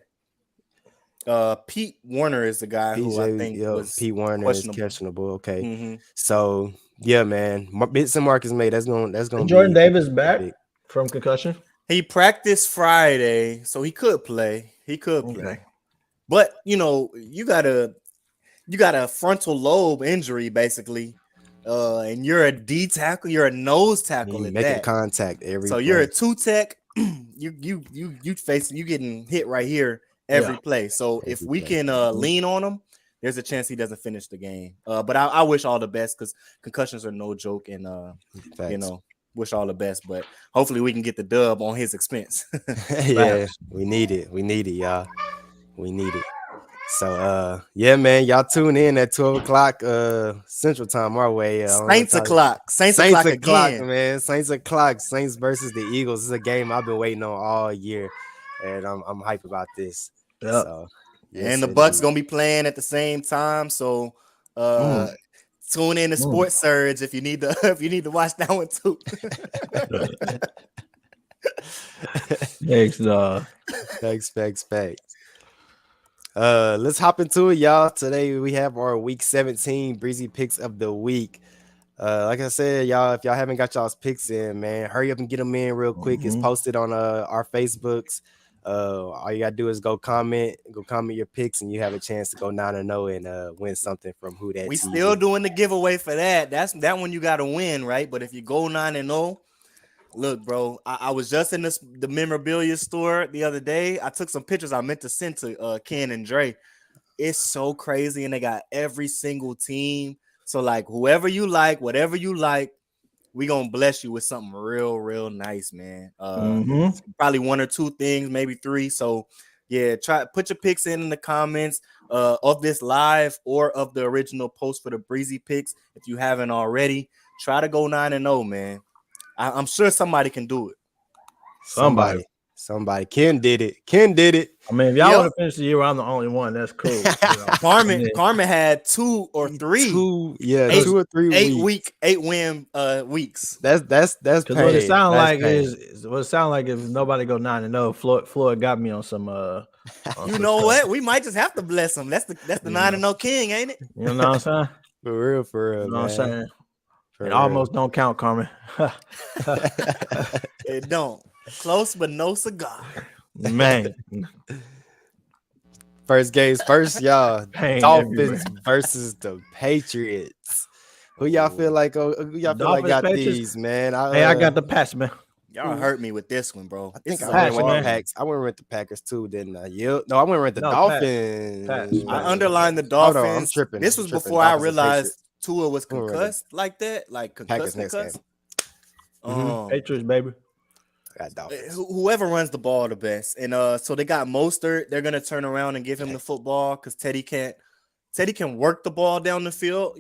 Pete Warner is the guy who I think was Pete Warner is questionable. Okay, so yeah, man, missing Marcus May. That's going. Jordan Davis back from concussion. He practiced Friday, so he could play. But you got a frontal lobe injury basally, and you're a D tackle, you're a nose tackle at making that. Contact every. So you're a 2 tech. You getting hit right here every play. So if we can lean on him, there's a chance he doesn't finish the game. But I wish all the best because concussions are no joke, and wish all the best, but hopefully we can get the dub on his expense. Yeah, we need it, y'all. We need it. So yeah, man, y'all tune in at 12 o'clock Central Time our way. Saints o'clock again, man. Saints o'clock. Saints versus the Eagles. This is a game I've been waiting on all year, and I'm hyped about this. So, yes, and the Bucks gonna be playing at the same time. So tune in to Sports Surge if you need to watch that one too. Thanks. Let's hop into it, y'all. Today we have our week 17 Breezy picks of the week. Like I said, y'all, if y'all haven't got y'all's picks in, man, hurry up and get them in real quick. It's posted on our Facebooks. All you gotta do is go comment your picks, and you have a chance to go 9-0 and win something from WhoDatTV. We still doing the giveaway for that. That's that one you gotta win, right? But if you go 9-0, look, bro, I was just in the memorabilia store the other day. I took some pictures I meant to send to Ken and Draye. It's so crazy, and they got every single team. So like whoever you like, whatever you like, we gonna bless you with something real nice, man. Mhm. Probably 1 or 2 things, maybe 3. So yeah, try put your picks in the comments of this live or of the original post for the Breezy picks if you haven't already. Try to go 9-0, man. I'm sure somebody can do it. Somebody. Ken did it. I mean, if y'all Yep. want to finish the year, I'm the only one. That's cool. You know? Carmen had 2 or 3 2 8 2 or 3 weeks. 8 win weeks. That's Because pain. what it sound That's like pain. is what it sound like if nobody go 9-0, Floyd got me on some on You some know stuff. what? We might just have to bless him. That's the 9-0 king, ain't it? You know what I'm saying? For real, You know what I'm man. saying? For It real. almost don't count, Carmen. It don't. Close but no cigar. Man, First games first, y'all. Pain Dolphins everywhere. versus the Patriots. Who y'all feel like? Who y'all feel like Dolphins, got Patriots? these, man? I got the Pats, man. Y'all hurt me with this one, bro. I think This is I a went with hard the one. Packs. I went with the Packers too, didn't I? Yep. No, I went with the No, Dolphins. Pats. I underlined the Hold Dolphins. on, I'm tripping. This was Tripping. before I Dolphins and realized Patriots. Tua was Who were the concussed like that, like Packers concussed. next game. Patriots, baby. I got Dolphins. Whoever runs the ball the best, and so they got Mostert. They're gonna turn around and give him the football because Teddy can work the ball down the field,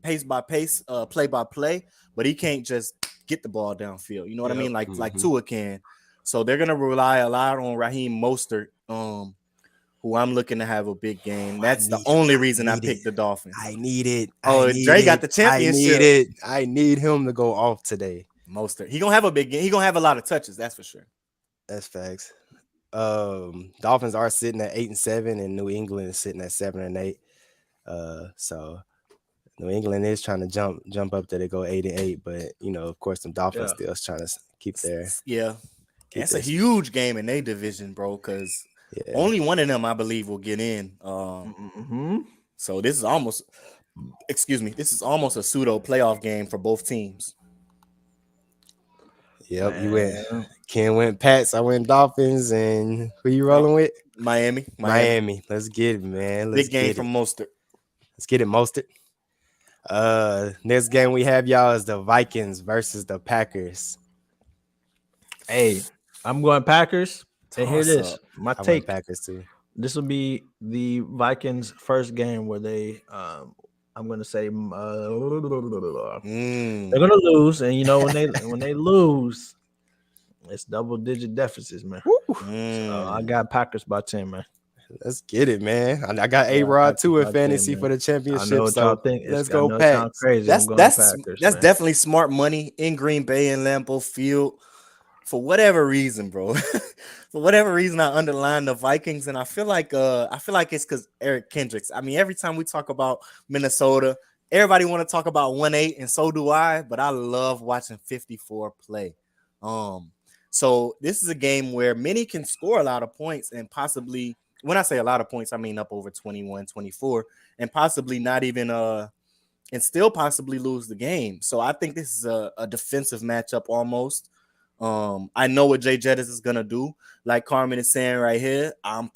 pace by pace, play by play, but he can't just get the ball downfield. You know what I mean? Like Tua can. So they're gonna rely a lot on Raheem Mostert, who I'm looking to have a big game. That's the only reason I picked the Dolphins. I need it. Draye got the championship. I need him to go off today. Mostert. He gonna have a big game. He gonna have a lot of touches. That's for sure. That's facts. Dolphins are sitting at 8-7, and New England is sitting at 7-8. So New England is trying to jump up there to go 8-8, but of course, the Dolphins still trying to keep their It's a huge game in their division, bro. Because only one of them, I believe, will get in. So this is almost, this is almost a pseudo playoff game for both teams. Yep, you went. Ken went Pats. I went Dolphins, and who you rolling with? Miami. Let's get it, man. Big game from Mostert. Let's get it, Mostert. Next game we have, y'all, is the Vikings versus the Packers. Hey, I'm going Packers. And here it is. My take. Packers too. This will be the Vikings' first game where they I'm gonna say they're gonna lose, and when they lose, it's double-digit deficits, man. So I got Packers by 10, man. Let's get it, man. I got A-Rod too in fantasy for the championship. I know what y'all think. Let's go Pats. Crazy. That's Packers, that's definitely smart money in Green Bay and Lambeau Field. For whatever reason, bro. For whatever reason, I underlined the Vikings, and I feel like it's because Eric Kendricks. I mean, every time we talk about Minnesota, everybody want to talk about 1-8, and so do I. But I love watching 54 play. So this is a game where many can score a lot of points, and possibly, when I say a lot of points, I mean up over 21, 24, and possibly not even and still possibly lose the game. So I think this is a defensive matchup almost. I know what Jay Jettis is gonna do. Like Carmen is saying right here, I've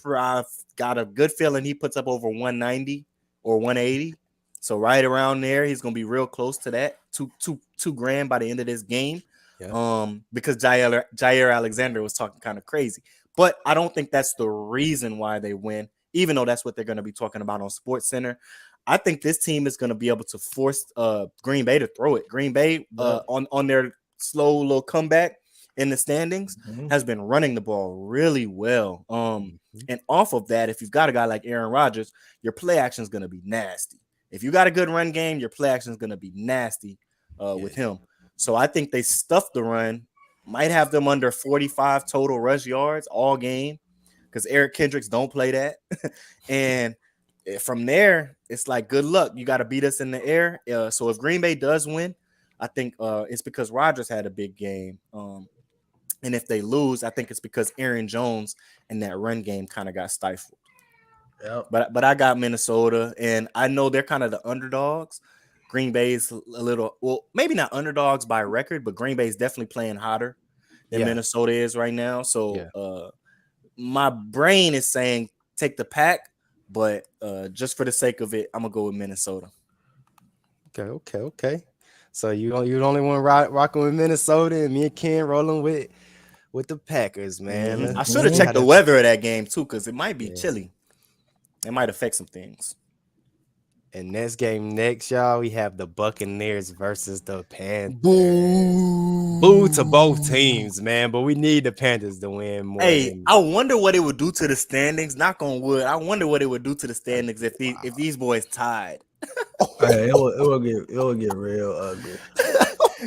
got a good feeling he puts up over 190 or 180. So right around there, he's gonna be real close to that. Two grand by the end of this game. Yeah. Because Jair Alexander was talking kind of crazy, but I don't think that's the reason why they win. Even though that's what they're gonna be talking about on Sports Center. I think this team is gonna be able to force Green Bay to throw it. Green Bay on their slow little comeback in the standings has been running the ball really well. And off of that, if you've got a guy like Aaron Rodgers, your play action is going to be nasty. If you got a good run game, your play action is going to be nasty with him. So I think they stuffed the run, might have them under 45 total rush yards all game because Eric Kendricks don't play that. And from there, it's like, good luck. You got to beat us in the air. So if Green Bay does win, I think it's because Rodgers had a big game. And if they lose, I think it's because Aaron Jones and that run game kind of got stifled. Yep. But I got Minnesota, and I know they're kind of the underdogs. Green Bay's a little, well, maybe not underdogs by record, but Green Bay's definitely playing hotter than Minnesota is right now. So my brain is saying take the Pack, but just for the sake of it, I'm gonna go with Minnesota. Okay. So you the only one rocking with Minnesota, and me and Ken rolling with the Packers, man. I Let's should have see checked how the weather of that game too, because it might be Yeah. chilly. It might affect some things. And next game, y'all, we have the Buccaneers versus the Panthers. Boo. Boo to both teams, man. But we need the Panthers to win more. Hey, I wonder what it would do to the standings. Knock on wood. I wonder what it would do to the standings if these boys tied. Hey, it will get real ugly.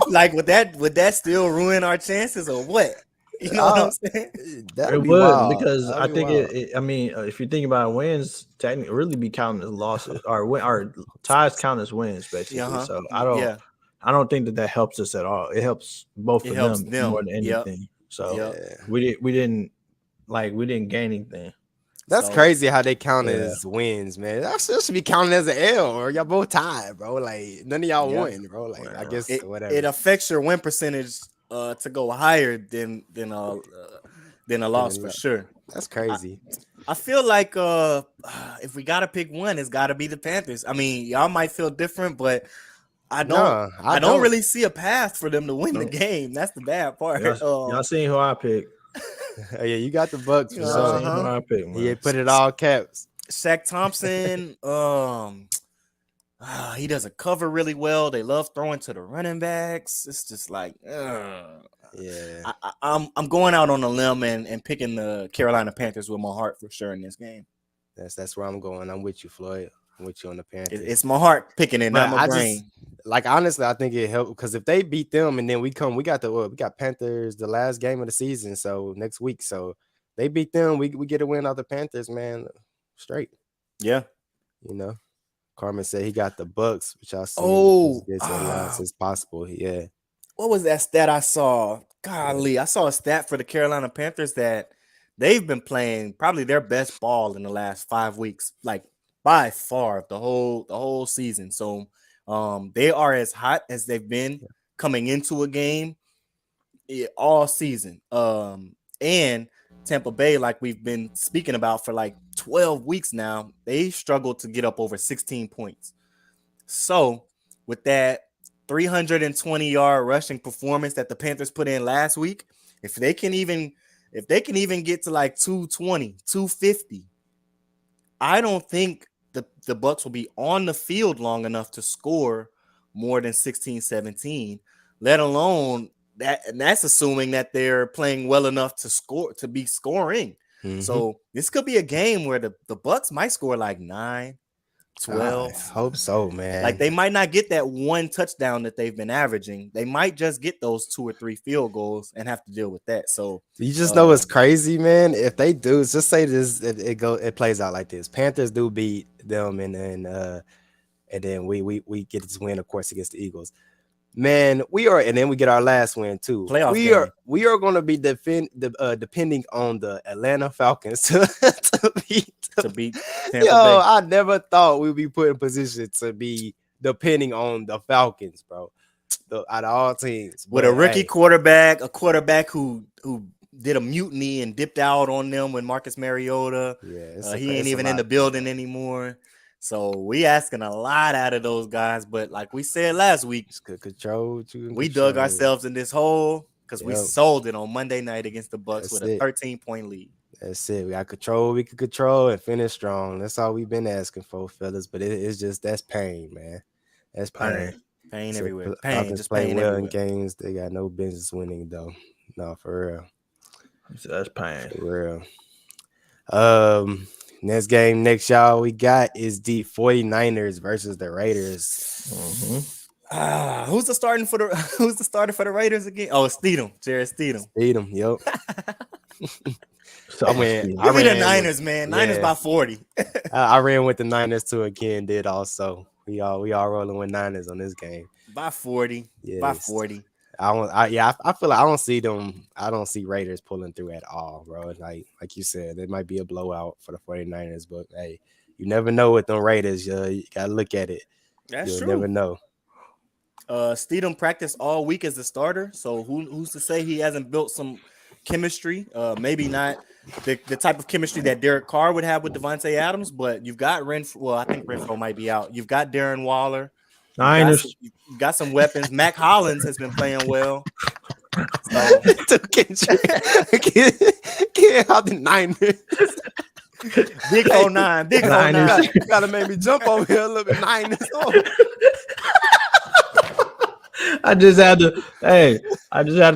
Like, would that still ruin our chances or what? You know what I'm saying? That'd It be would wild. because That'd I be think wild. I mean, if you think about it, wins, technically really be counting as losses, or ties count as wins, basically. Uh-huh. So Yeah. I don't think that helps us at all. It helps both It of helps them, them. more than Yep. anything. So Yeah. we didn't gain anything. That's So- crazy how they count Yeah. as wins, man. That should be counted as an L, or y'all both tied, bro. Like none of y'all Yeah. won, bro. Like I guess whatever. It affects your win percentage to go higher than a loss for sure. That's crazy. I feel like if we gotta pick one, it's gotta be the Panthers. I mean, y'all might feel different, but I don't really see a path for them to win the game. That's the bad part. Y'all seen who I picked? Yeah, you got the Bucks for Y'all sure. seen who I picked, man. He put it all caps. Shaq Thompson, he doesn't cover really well. They love throwing to the running backs. It's just like, Yeah. I'm going out on a limb and picking the Carolina Panthers with my heart for sure in this game. That's where I'm going. I'm with you, Floyd. I'm with you on the Panthers. It's my heart picking it, not my brain. Honestly, I think it helped because if they beat them and then we got Panthers the last game of the season, so next week. So they beat them, we get a win out the Panthers, man. Straight. Yeah. You know. Carmen said he got the Bucks, which I see as last as possible. Yeah. What was that stat I saw? Golly, I saw a stat for the Carolina Panthers that they've been playing probably their best ball in the last 5 weeks, like by far the whole season. So they are as hot as they've been coming into a game all season. And Tampa Bay, like we've been speaking about for like 12 weeks now, they struggled to get up over 16 points. So with that 320-yard rushing performance that the Panthers put in last week, if they can even get to like 220, 250, I don't think the Bucks will be on the field long enough to score more than 16, 17, let alone that, and that's assuming that they're playing well enough to be scoring. Mm-hmm. So this could be a game where the Bucks might score like 9, 12. I hope so, man. Like they might not get that one touchdown that they've been averaging. They might just get those 2 or 3 field goals and have to deal with that. So you just know it's crazy, man. If they do, just say this, it plays out like this. Panthers do beat them, and then we get this win, of course, against the Eagles. Man, and then we get our last win too. We are going to be depending on the Atlanta Falcons to beat Tampa Bay. I never thought we'd be put in position to be depending on the Falcons, bro. Out of all teams, with a rookie quarterback, a quarterback who did a mutiny and dipped out on them when Marcus Mariota. Yeah, he ain't even in the building anymore. So we asking a lot out of those guys, but like we said last week, we dug ourselves in this hole because we sold it on Monday night against the Bucks with a 13-point lead. That's it. We got control. We can control and finish strong. That's all we've been asking for, fellas. But it's just that's pain, man. That's pain. Pain everywhere. Pain. Just playing well everywhere. in games. They got no business winning though. No, for real. That's pain. For real. Next game, y'all, we got is the 49ers versus the Raiders. Who's the starter for the Raiders again? Oh, Steedham. Jared Steedham. Yep. I ran the Niners, man. Niners by 40. I ran with the Niners too, and Ken did also. We all rolling with Niners on this game. By 40. Yes. By 40. I feel like I don't see them. I don't see Raiders pulling through at all, bro. Like you said, it might be a blowout for the 49ers, but hey, you never know with them Raiders. You gotta look at it. That's true. Never know. Steedham practiced all week as a starter, so who's to say he hasn't built some chemistry? Maybe not the type of chemistry that Derek Carr would have with Devontae Adams, but you've got Renfrow. Well, I think Renfrow might be out. You've got Darren Waller. Niners. You got some weapons. Mac Hollins has been playing well. So Get out the Niners. Big 09, Big 09. Niners. You gotta make me jump over here a little bit. Niners. Oh. I just had to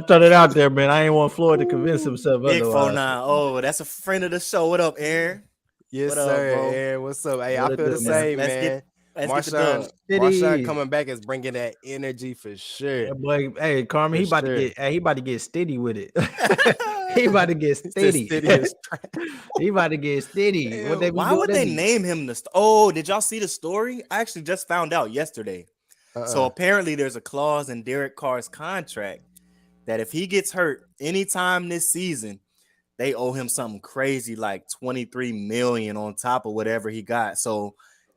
turn it out there, man. I ain't want Floyd to convince himself Big otherwise. 09. Oh, that's a friend of the show. What up, Aaron? Yes, What up, sir. bro? Aaron, what's up? Hey, What I it feel do, the man? same, Let's man. get the dub. Marshawn coming back is bringing that energy for sure. Yeah, boy, hey, Carmen, he For about sure. he about to get steady with it. He about to get steady. He about to get steady. What they be Why doing, would they name him the? Oh, did y'all see the story? I actually just found out yesterday. So apparently, there's a clause in Derek Carr's contract that if he gets hurt anytime this season, they owe him something crazy like $23 million on top of whatever he got. So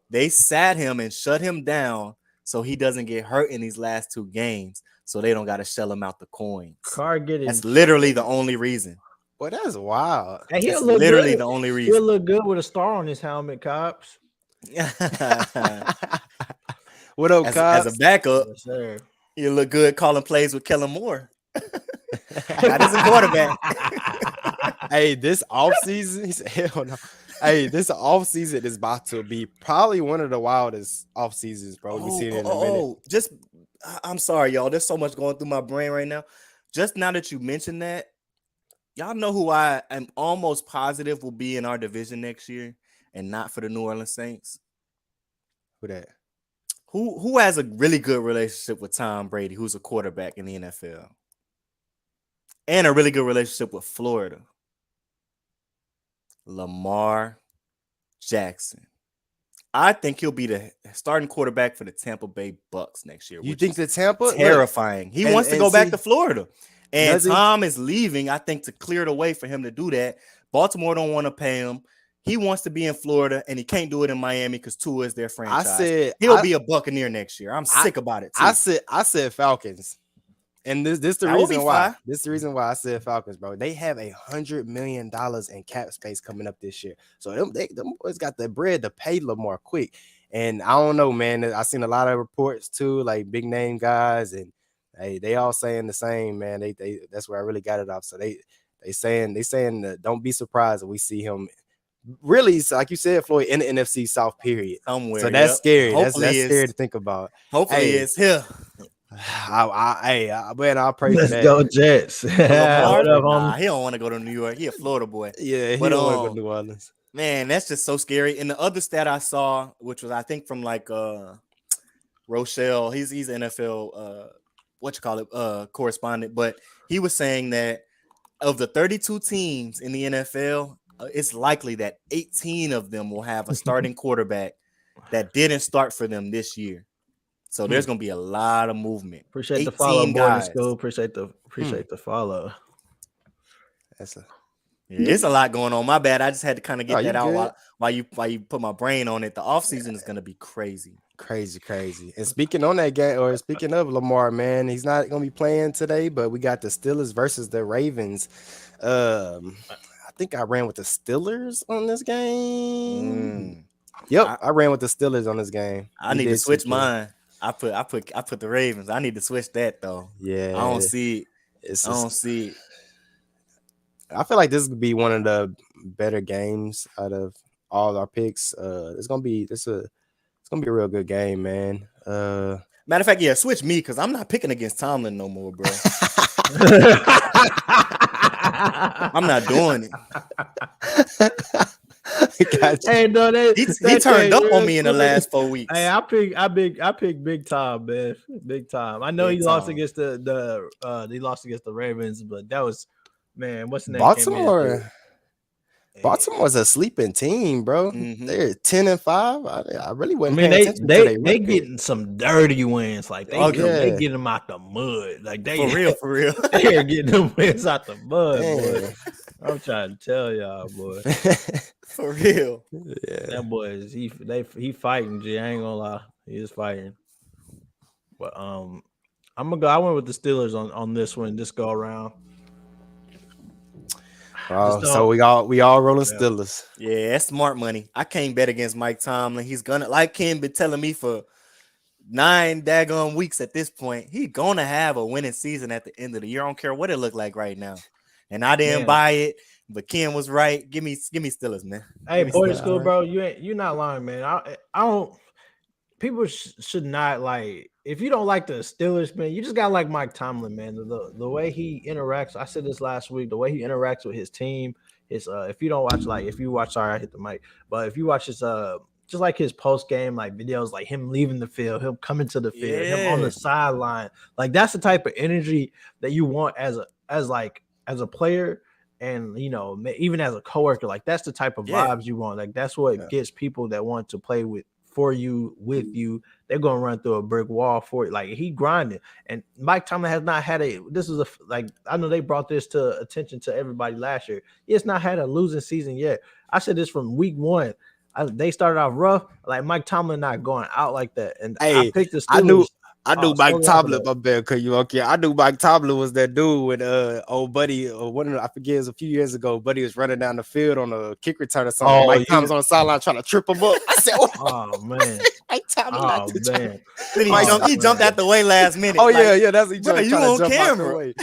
they sat him and shut him down so he doesn't get hurt in these last 2 games. So they don't got to shell him out the coins. Carr getting That's literally the only reason. Well, that's wild. Hey, That's he'll look literally good. the only He'll reason. look good with a star on his helmet, cops. What up, As a backup, Yes, sir. you look good calling plays with Kellen Moore. That is a quarterback. Hey, this offseason, he said, hell no. Hey, this offseason is about to be probably one of the wildest off seasons, bro. We see it in a minute. I'm sorry, y'all. There's so much going through my brain right now. Just now that you mentioned that, y'all know who I am almost positive will be in our division next year and not for the New Orleans Saints? Who that? Who has a really good relationship with Tom Brady, who's a quarterback in the NFL? And a really good relationship with Florida? Lamar Jackson. I think he'll be the starting quarterback for the Tampa Bay Bucks next year. You think the Tampa? Terrifying. He wants to go back to Florida. And Does he? Tom is leaving, I think, to clear the way for him to do that. Baltimore don't want to pay him. He wants to be in Florida, and he can't do it in Miami because Tua is their franchise. He'll be a Buccaneer next year. I'm sick about it, too. I said Falcons. And this the That would be reason why. fine. This is the reason why I said Falcons, bro. They have $100 million in cap space coming up this year. So them boys got the bread to pay Lamar quick. And I don't know, man. I seen a lot of reports too, like big name guys, and hey, they all saying the same, man. They that's where I really got it off. So they saying that don't be surprised if we see him really, like you said, Floyd, in the NFC South period. Somewhere. So that's scary. That's Hopefully scary to think about. Hopefully it's here. Man, I'll pray for Let's that. go Jets. What up, homie? He don't want to go to New York. He a Florida boy. Yeah, he But, don't want to go to New Orleans. Man, that's just so scary. And the other stat I saw, which was I think from like Rochelle, he's NFL correspondent, but he was saying that of the 32 teams in the NFL, it's likely that 18 of them will have a starting quarterback that didn't start for them this year. So there's gonna be a lot of movement. Appreciate the follow, boarding school. Appreciate the follow. It's a lot going on. My bad. I just had to kind of get that out good? while you put my brain on it. The offseason is gonna be crazy. Crazy. And speaking of Lamar, man, he's not gonna be playing today, but we got the Steelers versus the Ravens. I think I ran with the Steelers on this game. Yep, I ran with the Steelers on this game. I need to switch mine. I put the Ravens. I need to switch that though. Yeah, I don't see it. I don't see it. I feel like this would be one of the better games out of all our picks. It's gonna be a real good game, man. Matter of fact, yeah, switch me because I'm not picking against Tomlin no more, bro. I'm not doing it. Gotcha. Hey, no, he turned up on me in the last 4 weeks. Hey, I picked big time, man. Big time. I know he lost against the Ravens, but that was, man, what's the name? Baltimore's a sleeping team, bro. Mm-hmm. They're 10-5. I really wasn't. I mean, they getting some dirty wins. Like they get them out the mud. Like they for real. They're getting them wins out the mud, boy. I'm trying to tell y'all, boy. For real. Yeah. That boy is he fighting, G. I ain't gonna lie. He is fighting. But I'm gonna go. I went with the Steelers on this one, this go around. Oh, so we all rolling Steelers. Yeah, that's smart money. I can't bet against Mike Tomlin. He's gonna, like Ken been telling me for 9 daggone weeks at this point. He's gonna have a winning season at the end of the year. I don't care what it look like right now. And I didn't buy it, but Ken was right. Give me Steelers, man. Hey, boy, Steelers. school, bro. You're not lying, man. I don't. People should not like if you don't like the Steelers, man. You just got like Mike Tomlin, man. The way he interacts. I said this last week. The way he interacts with his team. His if you don't watch if you watch, sorry, I hit the mic. But if you watch his just like his post game like videos, like him leaving the field, him coming to the field, him on the sideline, like that's the type of energy that you want as a player. And even as a coworker, like that's the type of vibes you want. Like that's what gets people that want to play with you. They're gonna run through a brick wall for it. Like he grinded, and Mike Tomlin has not had I know they brought this to attention to everybody last year. He has not had a losing season yet. I said this from week one. They started off rough, like Mike Tomlin not going out like that. And I picked the Steelers. I knew Mike Tomlin, my bad, cause you okay. I knew Mike Tomlin was that dude with old buddy, I forget, it was a few years ago. Buddy was running down the field on a kick return or something. Mike Tomlin's on the sideline trying to trip him up. I said, "Oh man, Mike Tomlin!" Then he jumped out the way last minute. Oh yeah, that's he bro, you on camera.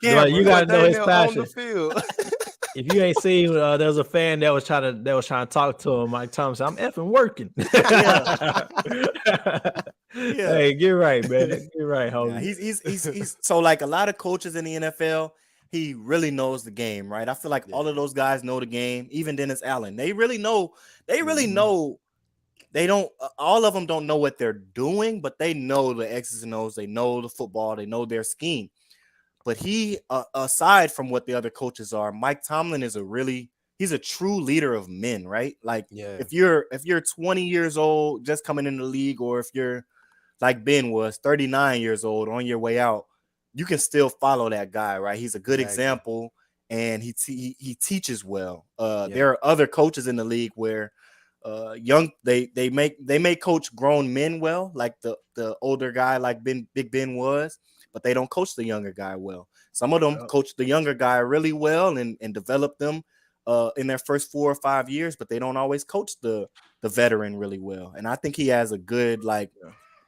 You gotta know his passion. If you ain't seen, there was a fan that was trying to talk to him. Mike Thomas said, "I'm effing working." Hey, get right, man. Get right, homie. He's so like a lot of coaches in the NFL. He really knows the game, right? I feel like all of those guys know the game. Even Dennis Allen, they really know. They really know. They don't. All of them don't know what they're doing, but they know the X's and O's. They know the football. They know their scheme. But he, aside from what the other coaches are, Mike Tomlin is he's a true leader of men, right? Like if you're 20 years old, just coming in the league, or if you're like Ben was 39 years old on your way out, you can still follow that guy, right? He's a good example, and he teaches well. There are other coaches in the league where they may coach grown men well, like the older guy like Big Ben was. But they don't coach the younger guy well. Some of them coach the younger guy really well and develop them in their first 4 or 5 years, but they don't always coach the veteran really well. And I think he has a good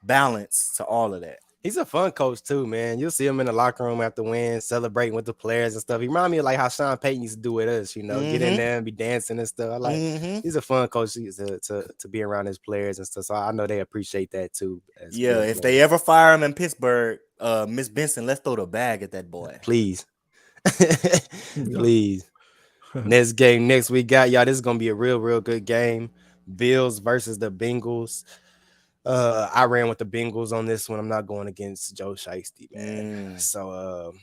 balance to all of that. He's a fun coach too, man. You'll see him in the locker room after wins, celebrating with the players and stuff. He reminds me of like how Sean Payton used to do with us, get in there and be dancing and stuff. I like he's a fun coach to be around his players and stuff. So I know they appreciate that too. If they ever fire him in Pittsburgh, Miss Benson, let's throw the bag at that boy. Please. Please. Next game next week, got y'all. This is gonna be a real good game. Bills versus the Bengals. I ran with the Bengals on this one. I'm not going against Joe Shiesty, man. So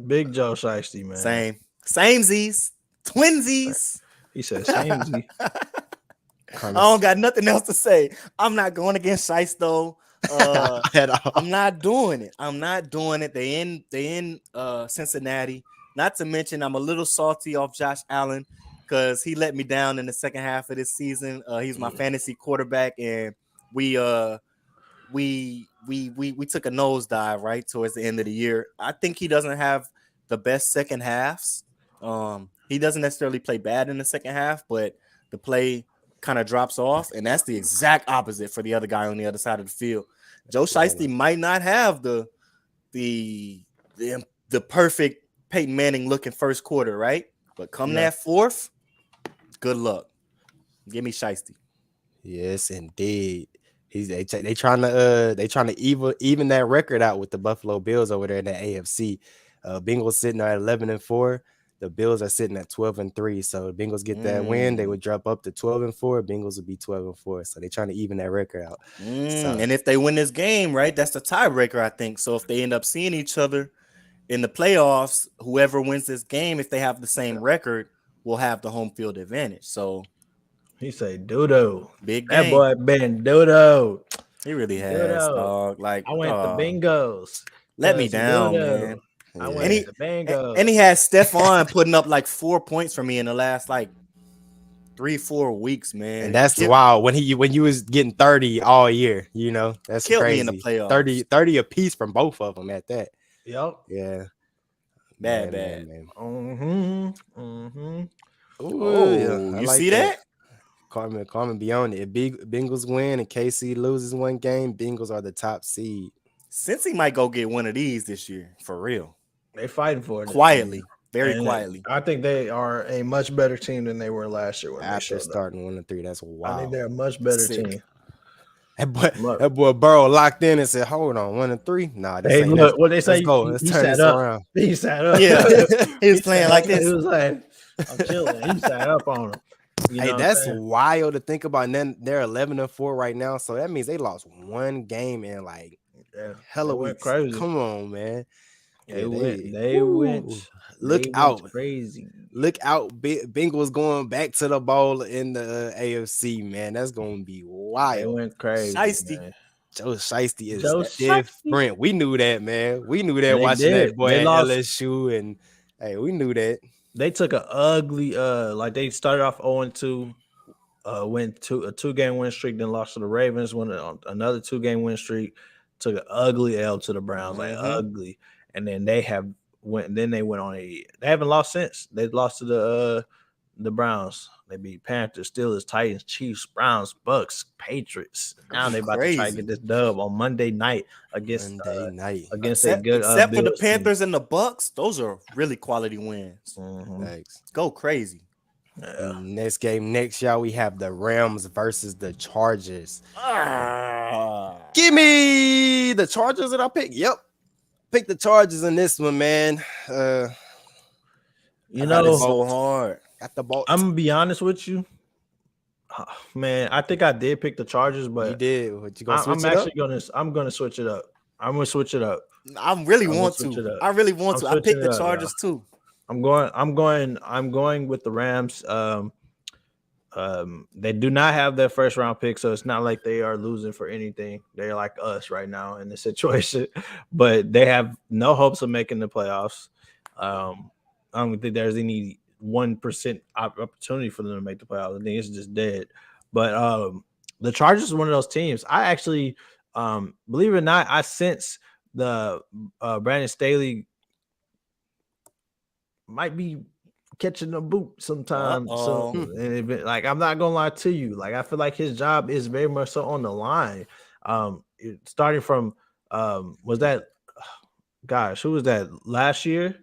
big Joe Shiesty, man. Samesies, twinsies. He said samesies. I don't got nothing else to say. I'm not going against Shiesty. I'm not doing it. They in Cincinnati. Not to mention, I'm a little salty off Josh Allen because he let me down in the second half of this season. He's my fantasy quarterback, and we took a nosedive right towards the end of the year. I think he doesn't have the best second halves. He doesn't necessarily play bad in the second half, but the play kind of drops off, and that's the exact opposite for the other guy on the other side of the field. Joe Shiesty might not have the perfect Peyton Manning looking first quarter, right? But come that fourth, good luck. Give me Shiesty. Yes, indeed. They trying to even that record out with the Buffalo Bills over there in the AFC. Bengals sitting at 11-4. The Bills are sitting at 12-3. So the Bengals get that win, they would drop up to 12-4. Bengals would be 12-4. So they're trying to even that record out. And if they win this game, right, that's the tiebreaker, I think. So if they end up seeing each other in the playoffs, whoever wins this game, if they have the same record, will have the home field advantage. So he say dodo. Big game. That boy been dodo. He really has, dog. Like I went the Bengals. Let me down, man. I went the Bengals. And he had Stephon putting up like 4 points for me in the last like 3-4 weeks, man. And that's wild. When you was getting 30 all year, that's killed crazy. Me in the playoffs. 30 a piece from both of them at that. Yep. Yeah. Bad. Man. Mm-hmm. Oh, you see that? Carmen beyond it. If Bengals win and KC loses one game, Bengals are the top seed. Since he might go get one of these this year, for real. They fighting for it Quietly, very And quietly. I think they are a much better team than they were last year when they After showed starting 1-3, that's up. I wild. think they're a much better Sick. team. That boy Burrow locked in and said, "Hold on, 1-3. Nah, this Hey, ain't look, it. what they say. Let's go. Let's he turn sat this up. around." He sat up. Yeah, he was playing sat like up. this. He was like, "I'm chilling." He sat up on him. You know Hey, what I'm that's saying? wild to think about. And then they're 11-4 right now, so that means they lost one game in like hella they went weeks. crazy. Come on, man. They Woo. went. Look they out. went crazy. Look out. Bengals going back to the bowl in the AFC, man. That's going to be They wild. went crazy. Shiesty. Man. Joe Shiesty is Joe different. We knew that, man. We knew that They watching did. that boy They at lost. LSU. And hey, we knew that. They took an ugly like they started off 0-2, went to a 2-game win streak, then lost to the Ravens, went on another 2-game win streak, took an ugly L to the Browns, like ugly. And then they went on they haven't lost since. They lost to the Browns. They beat Panthers, Steelers, Titans, Chiefs, Browns, Bucks, Patriots. Now they about to try to get this dub on Monday night against against a good except for the Bills team. Panthers and the Bucks. Those are really quality wins. Thanks. Go crazy. Yeah. Next game, y'all, we have the Rams versus the Chargers. Give me the Chargers that I pick. Yep. Pick the Chargers in this one, man. You know, it's so hard. Got the ball. I'm gonna be honest with you, man. I think I did pick the Chargers, but You did. What, you gonna switch I'm it actually gonna switch it up. I'm gonna switch it up. I really want to. I picked the Chargers too. I'm going with the Rams. They do not have their first round pick, so it's not like they are losing for anything. They're like us right now in the situation, but they have no hopes of making the playoffs. I don't think there's any 1% opportunity for them to make the playoffs. I think it's just dead. But the Chargers is one of those teams. I actually, believe it or not, I sense the Brandon Staley might be catching a boot sometime. So, like, I'm not gonna lie to you. Like, I feel like his job is very much so on the line. Starting from was that, gosh, who was that last year?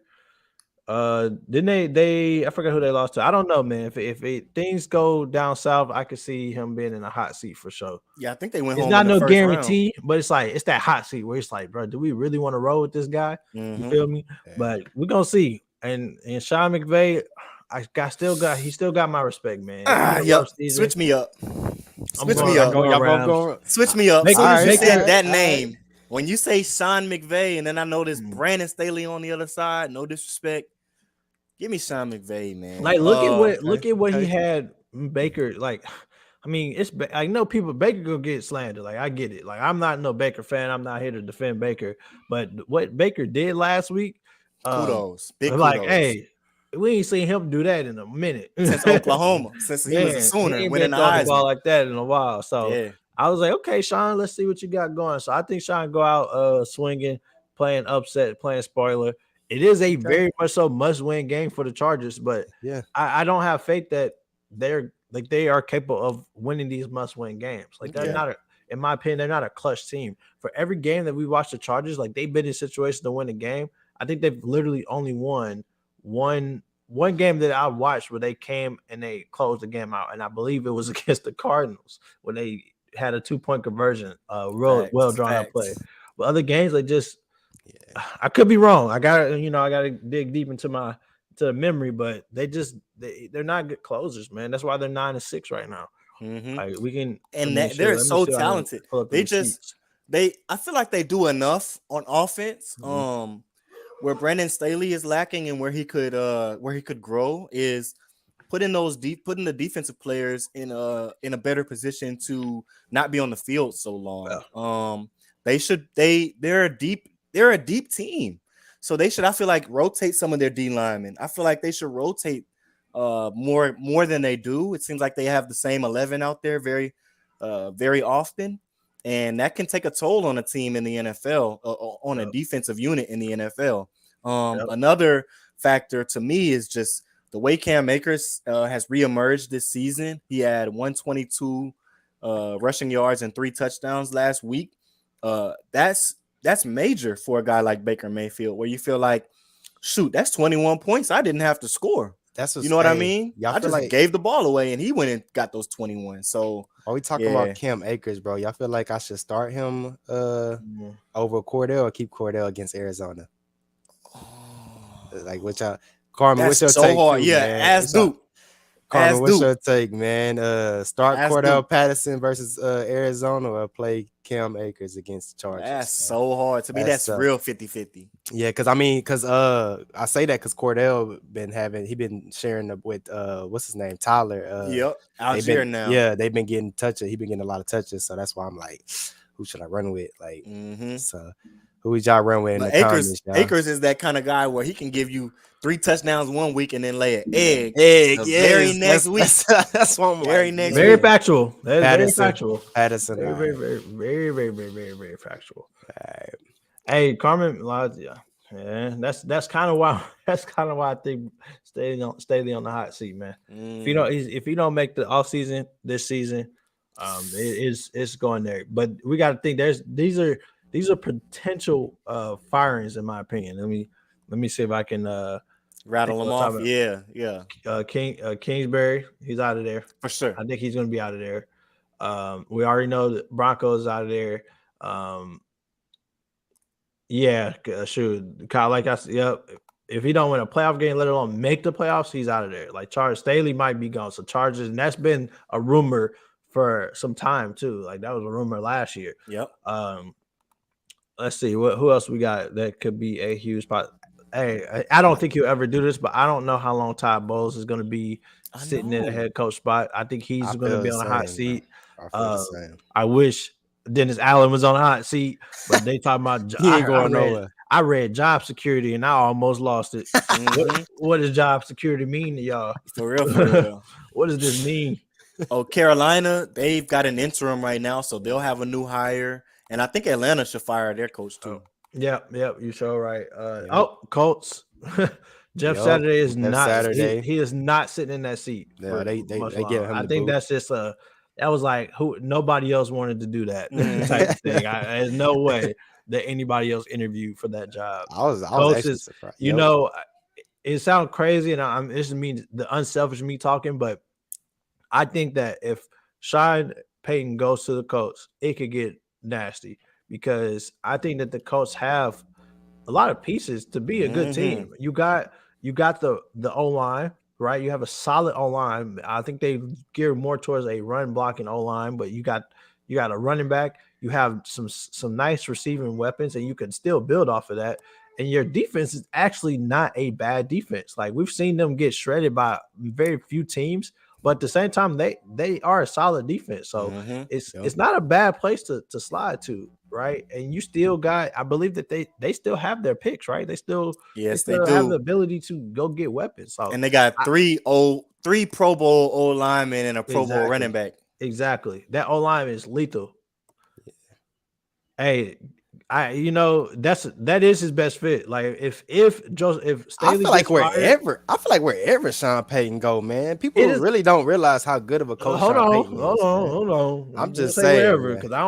Didn't they I forgot who they lost to. I don't know, man. If things go down south, I could see him being in a hot seat for sure. Yeah, I think they went it's home. Not in the no first guarantee, round. but it's like it's that hot seat where it's like, bro, do we really want to roll with this guy? You feel me? Yeah. But we're gonna see. And Sean McVay, he still got my respect, man. Yep. Switch me up. Switch me up. Switch me up. Make So it- you make said it- that name. When you say Sean McVay, and then I know this Brandon Staley on the other side, no disrespect. Give me Sean McVay, man. Like, look at what he had Baker. Like, I mean, I know Baker gonna get slandered. Like, I get it. Like, I'm not no Baker fan. I'm not here to defend Baker. But what Baker did last week, kudos. Big like, kudos. hey, we ain't seen him do that in a minute since Oklahoma, since he was a Sooner, he ain't winning been the throwing the ball Heisman like that in a while. So yeah. I was like, okay, Sean, let's see what you got going. So I think Sean go out swinging, playing upset, playing spoiler. It is a very much so must-win game for the Chargers, but yeah, I don't have faith that they are capable of winning these must-win games. Like, they're not, in my opinion, they're not a clutch team. For every game that we watch the Chargers, like, they've been in situations to win a game. I think they've literally only won one game that I watched where they came and they closed the game out, and I believe it was against the Cardinals when they had a 2-point conversion, well drawn out play. But other games, they just, I could be wrong. I gotta dig deep into the memory, but they're not good closers, man. That's why they're 9-6 right now. Like, we can, and they're so talented. I feel like they do enough on offense. Where Brandon Staley is lacking and where he could grow is putting the defensive players in a better position to not be on the field so long. They're a deep team. So they should, I feel like, rotate some of their D linemen. I feel like they should rotate more than they do. It seems like they have the same 11 out there very often. And that can take a toll on a team in the NFL, a defensive unit in the NFL. Another factor to me is just the way Cam Akers has reemerged this season, he had 122 rushing yards and 3 touchdowns last week. That's major for a guy like Baker Mayfield, where you feel like, shoot, that's 21 points. I didn't have to score. That's You know what I mean? Y'all I feel just like, gave the ball away, and he went and got those 21. So are we talking about Cam Akers, bro? Y'all feel like I should start him over Cordell or keep Cordell against Arizona? Like, what y'all, Carmen? What's your so take? hard. Too, Yeah, man? as Duke. Carmen, what's your take, man? Start As Cordell Duke. Patterson versus Arizona or play Cam Akers against the Chargers? That's so hard. To me, that's real 50-50. Yeah, because I say that because Cordell been sharing with what's his name, Tyler. Yep, Algier now. Yeah, they've been getting touches. He been getting a lot of touches, so that's why I'm like, who should I run with? Like, so who would y'all run with in the comments? Y'all? Akers is that kind of guy where he can give you 3 touctouchdowns one week and then lay an egg. Very next week. That's what I'm very like. next very week. Factual. That is very Patterson, factual. Patterson. Very factual. Right. Hey, Carmen, yeah, that's kind of why I think Staley on the hot seat, man. If you don't make the offseason this season, it's going there. But we got to think these are potential firings, in my opinion. Let me see if I can rattle them off. Yeah. Kingsbury, he's out of there for sure. I think he's going to be out of there. We already know that Broncos out of there. Yeah, shoot, Kyle, like I said, yep. If he don't win a playoff game, let alone make the playoffs, he's out of there. Like Staley might be gone. So Chargers, and that's been a rumor for some time too. Like that was a rumor last year. Yep. Let's see who else we got that could be a huge spot. Hey, I don't think he'll ever do this, but I don't know how long Todd Bowles is going to be sitting in the head coach spot. I think he's going to be on a hot seat. I wish Dennis Allen was on a hot seat, but they talking about he ain't going nowhere. I read job security and I almost lost it. What does job security mean to y'all? For real. What does this mean? Oh, Carolina, they've got an interim right now, so they'll have a new hire. And I think Atlanta should fire their coach too. Yep, you sure right. Colts. Jeff Saturday is not Saturday. He is not sitting in that seat. Yeah, they get him. I think that's just that was like nobody else wanted to do that type of thing. There's no way that anybody else interviewed for that job. I was actually surprised. You know, it sounds crazy, and this means the unselfish me talking, but I think that if Sean Payton goes to the Colts, it could get nasty because I think that the Colts have a lot of pieces to be a good team. You got the O-line, right? You have a solid O-line. I think they gear more towards a run blocking O-line, but you got a running back. You have some nice receiving weapons, and you can still build off of that. And your defense is actually not a bad defense. Like we've seen them get shredded by very few teams, but at the same time, they are a solid defense. So it's not a bad place to slide to, right? And you still got, I believe that they still have their picks, right? They still do have the ability to go get weapons. So and they got three Pro Bowl O linemen and a Pro Bowl running back. Exactly. That O line is lethal. Hey, that is his best fit. Like if Staley I feel like wherever Sean Payton go, man, people really don't realize how good of a coach Sean Payton is. Hold on. I'm just saying, because I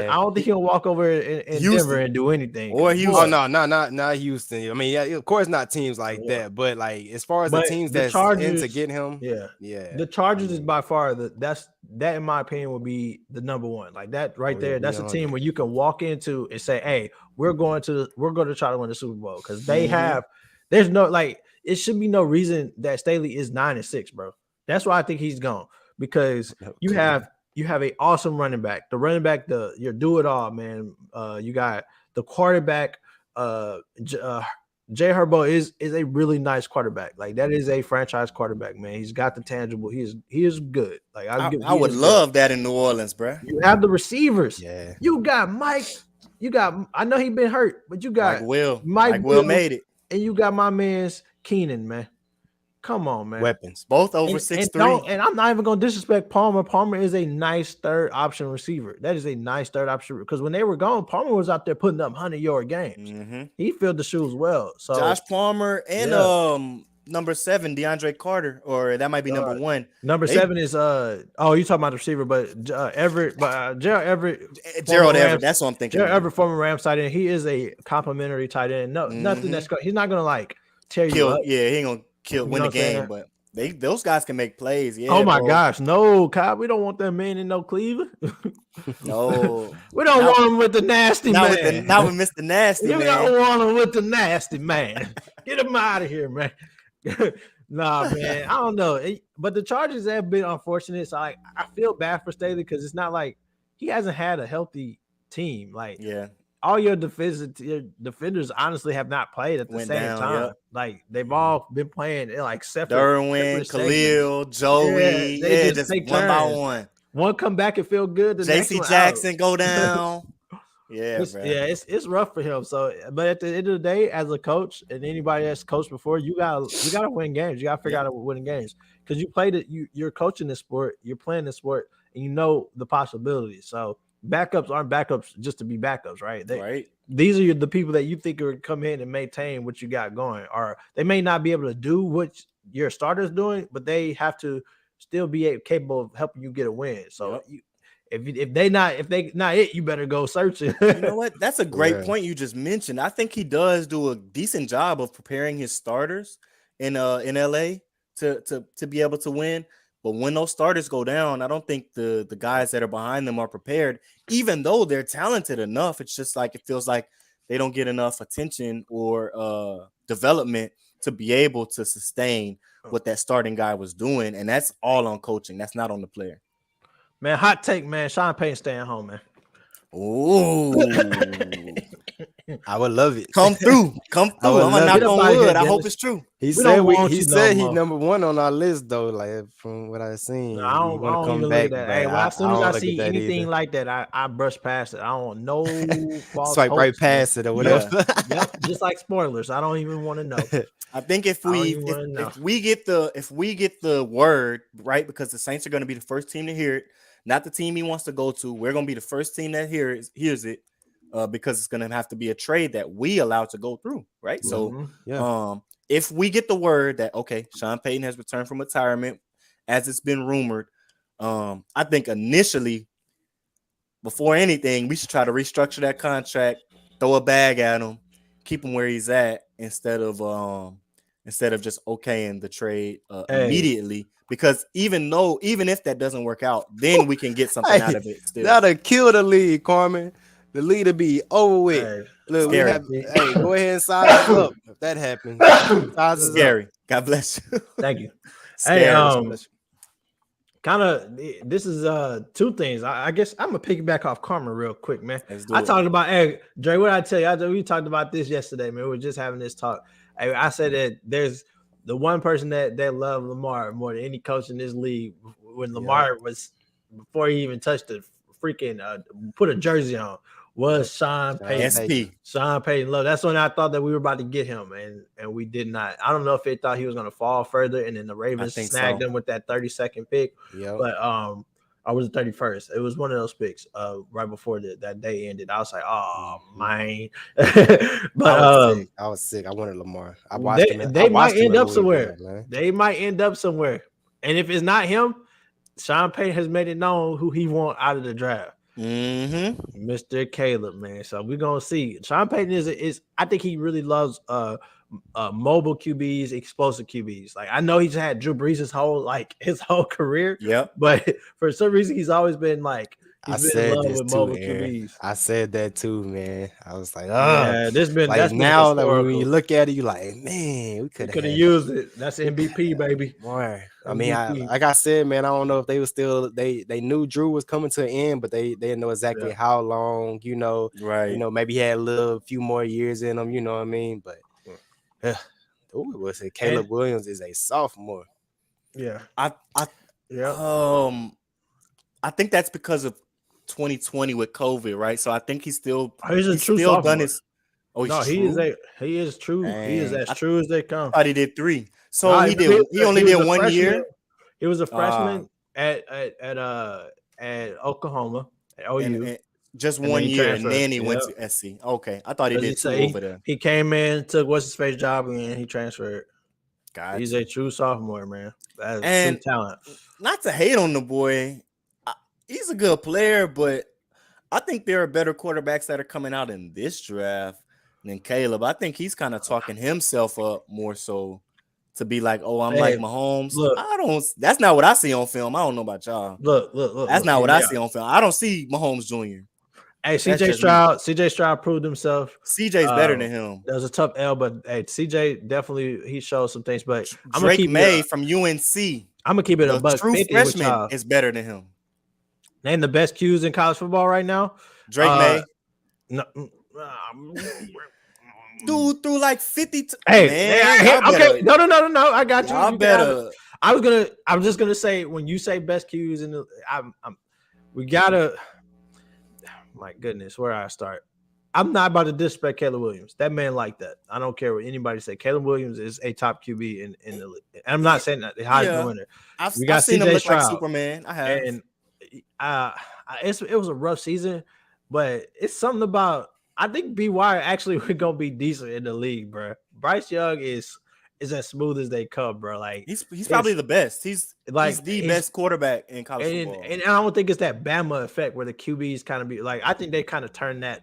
don't think he'll walk over in Denver and do anything. Or Houston. Oh no, not Houston. I mean, yeah, of course not teams like that, but like as far as the teams that's into getting him, the Chargers is by far that in my opinion would be the number one. Like that right there. That's a team where you can walk into and say, hey, we're going to try to win the Super Bowl because there's no it should be no reason that Staley is 9-6, bro. That's why I think he's gone because you have an awesome running back. The running back, your do it all, man. You got the quarterback. Jay Herbo is a really nice quarterback. Like that is a franchise quarterback, man. He's got the tangible. He is good. Like I would love that in New Orleans, bro. You have the receivers. Yeah. You got Mike. I know he been hurt, but you got Mike Will made it, and you got my man's Keenan, man. Come on, man. Weapons, both over 6'3". And I'm not even gonna disrespect Palmer. Palmer is a nice third option receiver. That is a nice third option because when they were gone, Palmer was out there putting up 100-yard games. He filled the shoes well. So Josh Palmer and number 7, DeAndre Carter, or that might be number 1. Number 7 is you talking about the receiver, but Everett, Gerald Everett, Gerald Everett. That's what I'm thinking. Gerald Everett, former Rams tight end. He is a complimentary tight end. No, nothing that's he's not gonna like tear you up. Yeah, he ain't gonna win the game, but those guys can make plays. Yeah. Oh my gosh, no, Kyle, we don't want that man in no Cleveland. No, we don't want him with the nasty man. Not with Mr. Nasty man. We don't want him with the nasty man. Get him out of here, man. Nah, man, I don't know. But the Chargers have been unfortunate. So I feel bad for Staley because it's not like he hasn't had a healthy team. Like, all your defenders honestly have not played at the same time. Yep. Like, they've all been playing like Derwin, Khalil, Joey. They just take one by one. One come back and feel good. J.C. Jackson go down. It's rough for him. So, but at the end of the day, as a coach and anybody that's coached before, you gotta win games. You gotta figure out winning games because you played it. You're coaching this sport. You're playing this sport, and you know the possibilities. So backups aren't backups just to be backups, right? These are the people that you think are come in and maintain what you got going, or they may not be able to do what your starter's doing, but they have to still be capable of helping you get a win. So. If they not it, you better go searching. You know what? That's a great point you just mentioned. I think he does do a decent job of preparing his starters in LA to be able to win. But when those starters go down, I don't think the guys that are behind them are prepared, even though they're talented enough. It's just like it feels like they don't get enough attention or development to be able to sustain what that starting guy was doing. And that's all on coaching. That's not on the player. Man, hot take, man. Sean Payton staying home, man. Ooh. I would love it. Come through. I'm gonna knock on wood. I hope it's true. He said he's number 1 on our list though. Like from what I've seen, I don't even look at that. Hey, as soon as I see anything like that, I brush past it. I don't know. Swipe right past it or whatever. Yep, just like spoilers. I don't even want to know. I think if we get the word right, because the Saints are going to be the first team to hear it, not the team he wants to go to. We're going to be the first team that hears it. Because it's going to have to be a trade that we allow to go through, right? So, if we get the word that, okay, Sean Payton has returned from retirement, as it's been rumored, I think initially, before anything, we should try to restructure that contract, throw a bag at him, keep him where he's at, instead of just okaying the trade immediately. Because even if that doesn't work out, then we can get something out of it. Still, that'll kill the league, Carmen. The lead will be over with. Look, go ahead and size up if that happens. Scary. God bless you. Thank you. Scary. Kind of, this is 2 things. I guess I'm gonna piggyback off Carmen real quick, man. I talked about Dre. What I tell you, we talked about this yesterday, man. We were just having this talk. I said that there's the one person that love Lamar more than any coach in this league. When Lamar was before he even touched the freaking put a jersey on, was Sean Payton. SP. Sean Payton love. That's when I thought that we were about to get him, and we did not. I don't know if they thought he was going to fall further, and then the Ravens snagged him with that 32nd pick. Yep. But I was the 31st. It was one of those picks right before that day ended. I was like, oh man. But I was sick. I wanted Lamar. I watched him. They might end up somewhere. They might end up somewhere. And if it's not him, Sean Payton has made it known who he want out of the draft. Mr. Caleb, man. So we're gonna see. Sean Payton is I think he really loves mobile QBs, explosive QBs. Like, I know he's had Drew Brees his whole career. Yep. But for some reason he's always been like he's been in love with mobile QBs. I said that too, man. I was like, there's been like, that's now that when you look at it, you like, man, we could have used it. That's MVP, baby. More. I mean, like I said, man, I don't know if they were still they knew Drew was coming to an end, but they didn't know exactly how long, right. Maybe he had a few more years in him, you know what I mean? But Caleb Williams is a sophomore. Yeah. I think that's because of 2020 with COVID, right? So I think he's still done his. He is true. Man, he is as true as they come. I thought he did 3. So he only did 1 year. He was a freshman at Oklahoma, at OU. And just 1 year, and then he went to SC. Okay, I thought he did 2 over there. He came in, took what's his face job, and he transferred. He's a true sophomore, man. That is And true talent. not to hate on the boy, he's a good player, but I think there are better quarterbacks that are coming out in this draft than Caleb. I think he's kind of talking himself up more so to be like, oh, I'm like Mahomes. Look, that's not what I see on film. I don't know about y'all. Look. That's not what I see on film. I don't see Mahomes Jr. Hey, CJ Stroud proved himself. CJ's better than him. That was a tough L, but hey, CJ definitely he showed some things. But I'm Drake gonna keep May from UNC. I'm gonna keep it a buck. True freshman is better than him. Name the best Qs in college football right now. Drake May. No, Dude threw like 50. Hey, okay. No. I got you. You better. I'm just gonna say when you say best Qs in the, we gotta. My goodness, where do I start? I'm not about to disrespect Caleb Williams. That man like that. I don't care what anybody say. Caleb Williams is a top QB in the league. I'm not saying that the Heisman winner. I've seen him look like Superman. I have. And it was a rough season, but it's something about. I think BY actually we're gonna be decent in the league, bro. Bryce Young is as smooth as they come, bro. Like he's probably the best. He's the best quarterback in college football. And I don't think it's that Bama effect where the QBs kind of be like. I think they kind of turn that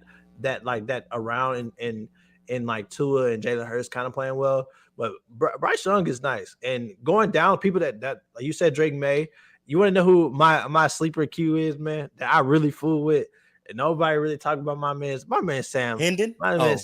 around in like Tua and Jalen Hurts kind of playing well. But Bryce Young is nice and going down. People that like you said, Drake May. You want to know who my sleeper Q is, man? That I really fool with. And nobody really talking about my man Sam Hendon. My man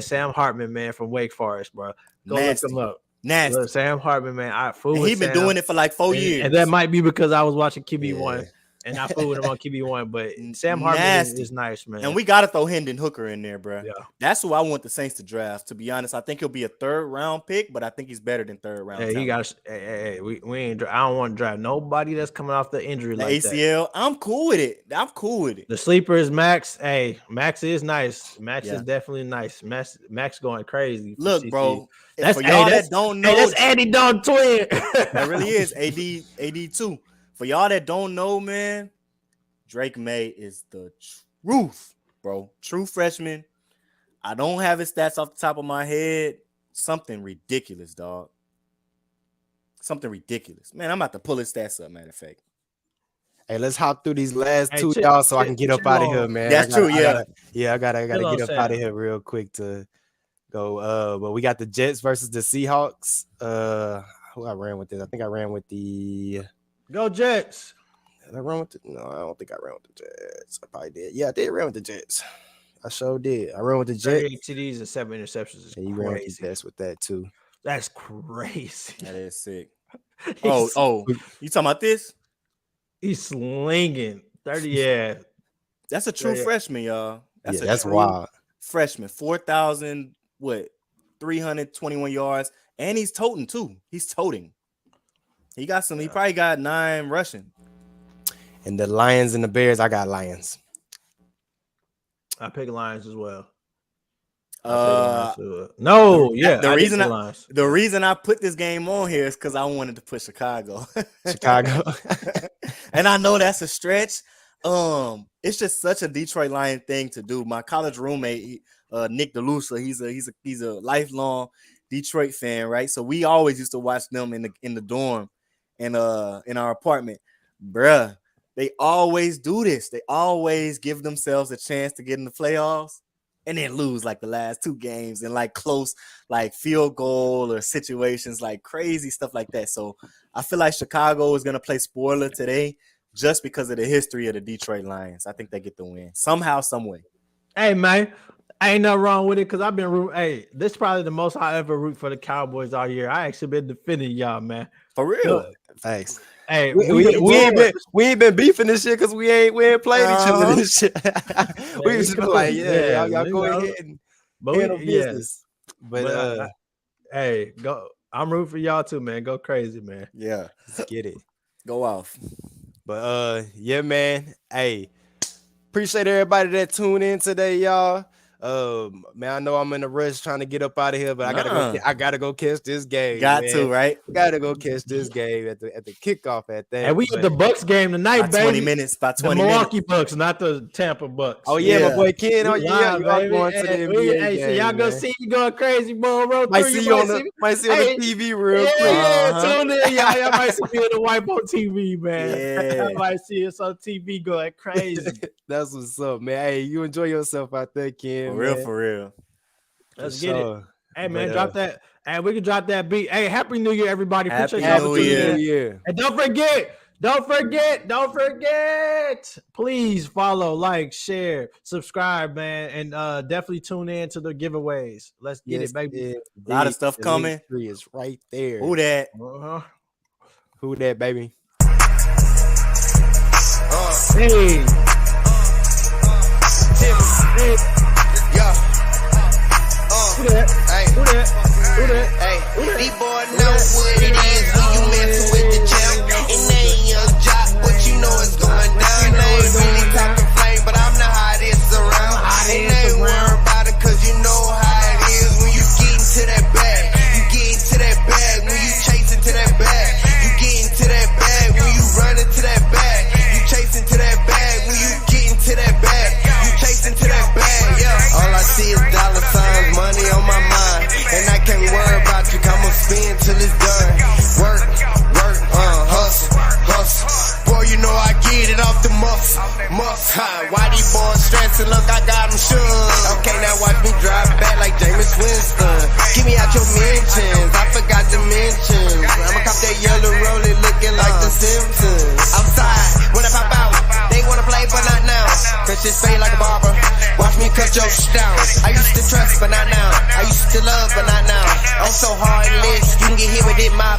Sam Hartman, man, from Wake Forest, bro. Go look him up. Nasty. Look, Sam Hartman, man. I fool with He's been doing it for like 4 years. And that might be because I was watching QB1 and I fooled with him on QB1. But Sam Hartman is nice, man. And we got to throw Hendon Hooker in there, bro. Yeah. That's who I want the Saints to draft. To be honest, I think he'll be a 3rd round pick, but I think he's better than 3rd round. Hey, he got. Hey, we ain't. I don't want to draft nobody that's coming off the injury like ACL. That. I'm cool with it. The sleeper is Max. Hey, Max is nice. Max is definitely nice. Max going crazy. Look, bro. That's for y'all that don't know. That's Andy Don twin. That really is AD 2. For y'all that don't know, man, Drake May is the truth, bro. True freshman. I don't have his stats off the top of my head. Something ridiculous, dog. Something ridiculous. Man, I'm about to pull his stats up, matter of fact. Hey, let's hop through these last two, y'all, so I can get up out of here, man. That's true, yeah. I gotta get up out of here real quick to go. But we got the Jets versus the Seahawks. Who I ran with this? I think I ran with the Go Jets. Did I run with no, I don't think I ran with the Jets. I probably did. Yeah, I did run with the Jets. I sure did. I ran with the Jets. 38 TDs and 7 interceptions. And you ran with the Jets with that too. That's crazy. That is sick. Oh, you talking about this? He's slinging 30. Yeah, that's a true freshman, y'all. That's wild. Freshman, 321 yards, and he's toting too. He's toting. He got some. He probably got 9 rushing. And the Lions and the Bears, I got Lions. I pick Lions as well. The reason I put this game on here is because I wanted to put Chicago. And I know that's a stretch. It's just such a Detroit Lion thing to do. My college roommate, Nick DeLucia, he's a lifelong Detroit fan, right? So we always used to watch them in the dorm and in our apartment, bruh. They always do this. They always give themselves a chance to get in the playoffs and then lose like the last 2 games and like close, like field goal or situations, like crazy stuff like that. So I feel like Chicago is going to play spoiler today just because of the history of the Detroit Lions. I think they get the win somehow, some way. Hey, man, ain't nothing wrong with it because I've been rooting. Hey, this is probably the most I ever root for the Cowboys all year. I actually been defending y'all, man. For real. Thanks. Hey, we ain't been beefing this shit because we ain't played each other this shit. We just been like, y'all go ahead and handle business. But hey, go. I'm rooting for y'all too, man. Go crazy, man. Yeah, let's get it. Go off. But yeah, man. Hey, appreciate everybody that tuned in today, y'all. Man, I know I'm in a rush trying to get up out of here, but I gotta go catch this game. Got man. to, right? Gotta go catch this game at the kickoff at that. And we at the Bucks game tonight, By baby. 20 minutes. By 20 the Milwaukee minutes. Bucks, not the Tampa Bucks. Oh yeah, my boy Ken. Oh We yeah, live, you are baby. going to the NBA Hey, so game, y'all go man. see you going crazy, boy. Roll Might through, see you you on the TV real quick. Yeah, tune in, y'all. Y'all might see me on the wipe on TV, man. Yeah. Y'all might see us on TV going crazy. That's what's up, man. Hey, you enjoy yourself out there, Ken. For real, man. for real. Let's For get it. sure. Hey, man, But, drop that. Hey, we can drop that beat. Hey, Happy New Year, everybody. Happy Appreciate y'all New for tuning Year. in. Yeah. And don't forget. Please follow, like, share, subscribe, man. And definitely tune in to the giveaways. Let's get it, baby. A lot of stuff coming. Three is right there. Who that? Uh-huh. Who that, baby? Hey. Hey. Yeah. Who that? Hey. Who that? Who that? Hey, these boys know what it is when you messing with the champ. And they ain't your job, but you know it's going down. They ain't really talking flame, but I'm the hottest around. And they ain't worried about it, cause you know how it is when you get into that bag. You get into that bag when you chasing to that bag. You get into that bag when you run into that bag. You chasing to that bag when you get into that bag. You chasing to that bag, yeah. All I see is dollar signs, money on my mind. And I can't worry about you, I'ma spin till it's done. Work, hustle. Boy, you know I get it off the muscle. Why these boys stressing? Look, I got them shook. Okay, now watch me drive back like James Winston. Give me out your mentions, I forgot to mention. I'ma cop that yellow rolling looking like the Simpsons. I'm tired when I pop out. They wanna play, but not now. Cause shit fade like a barber. Watch me cut your shit down. I used to trust, but not now. I used to love, but not now. I'm so hard list. You can get hit with it, my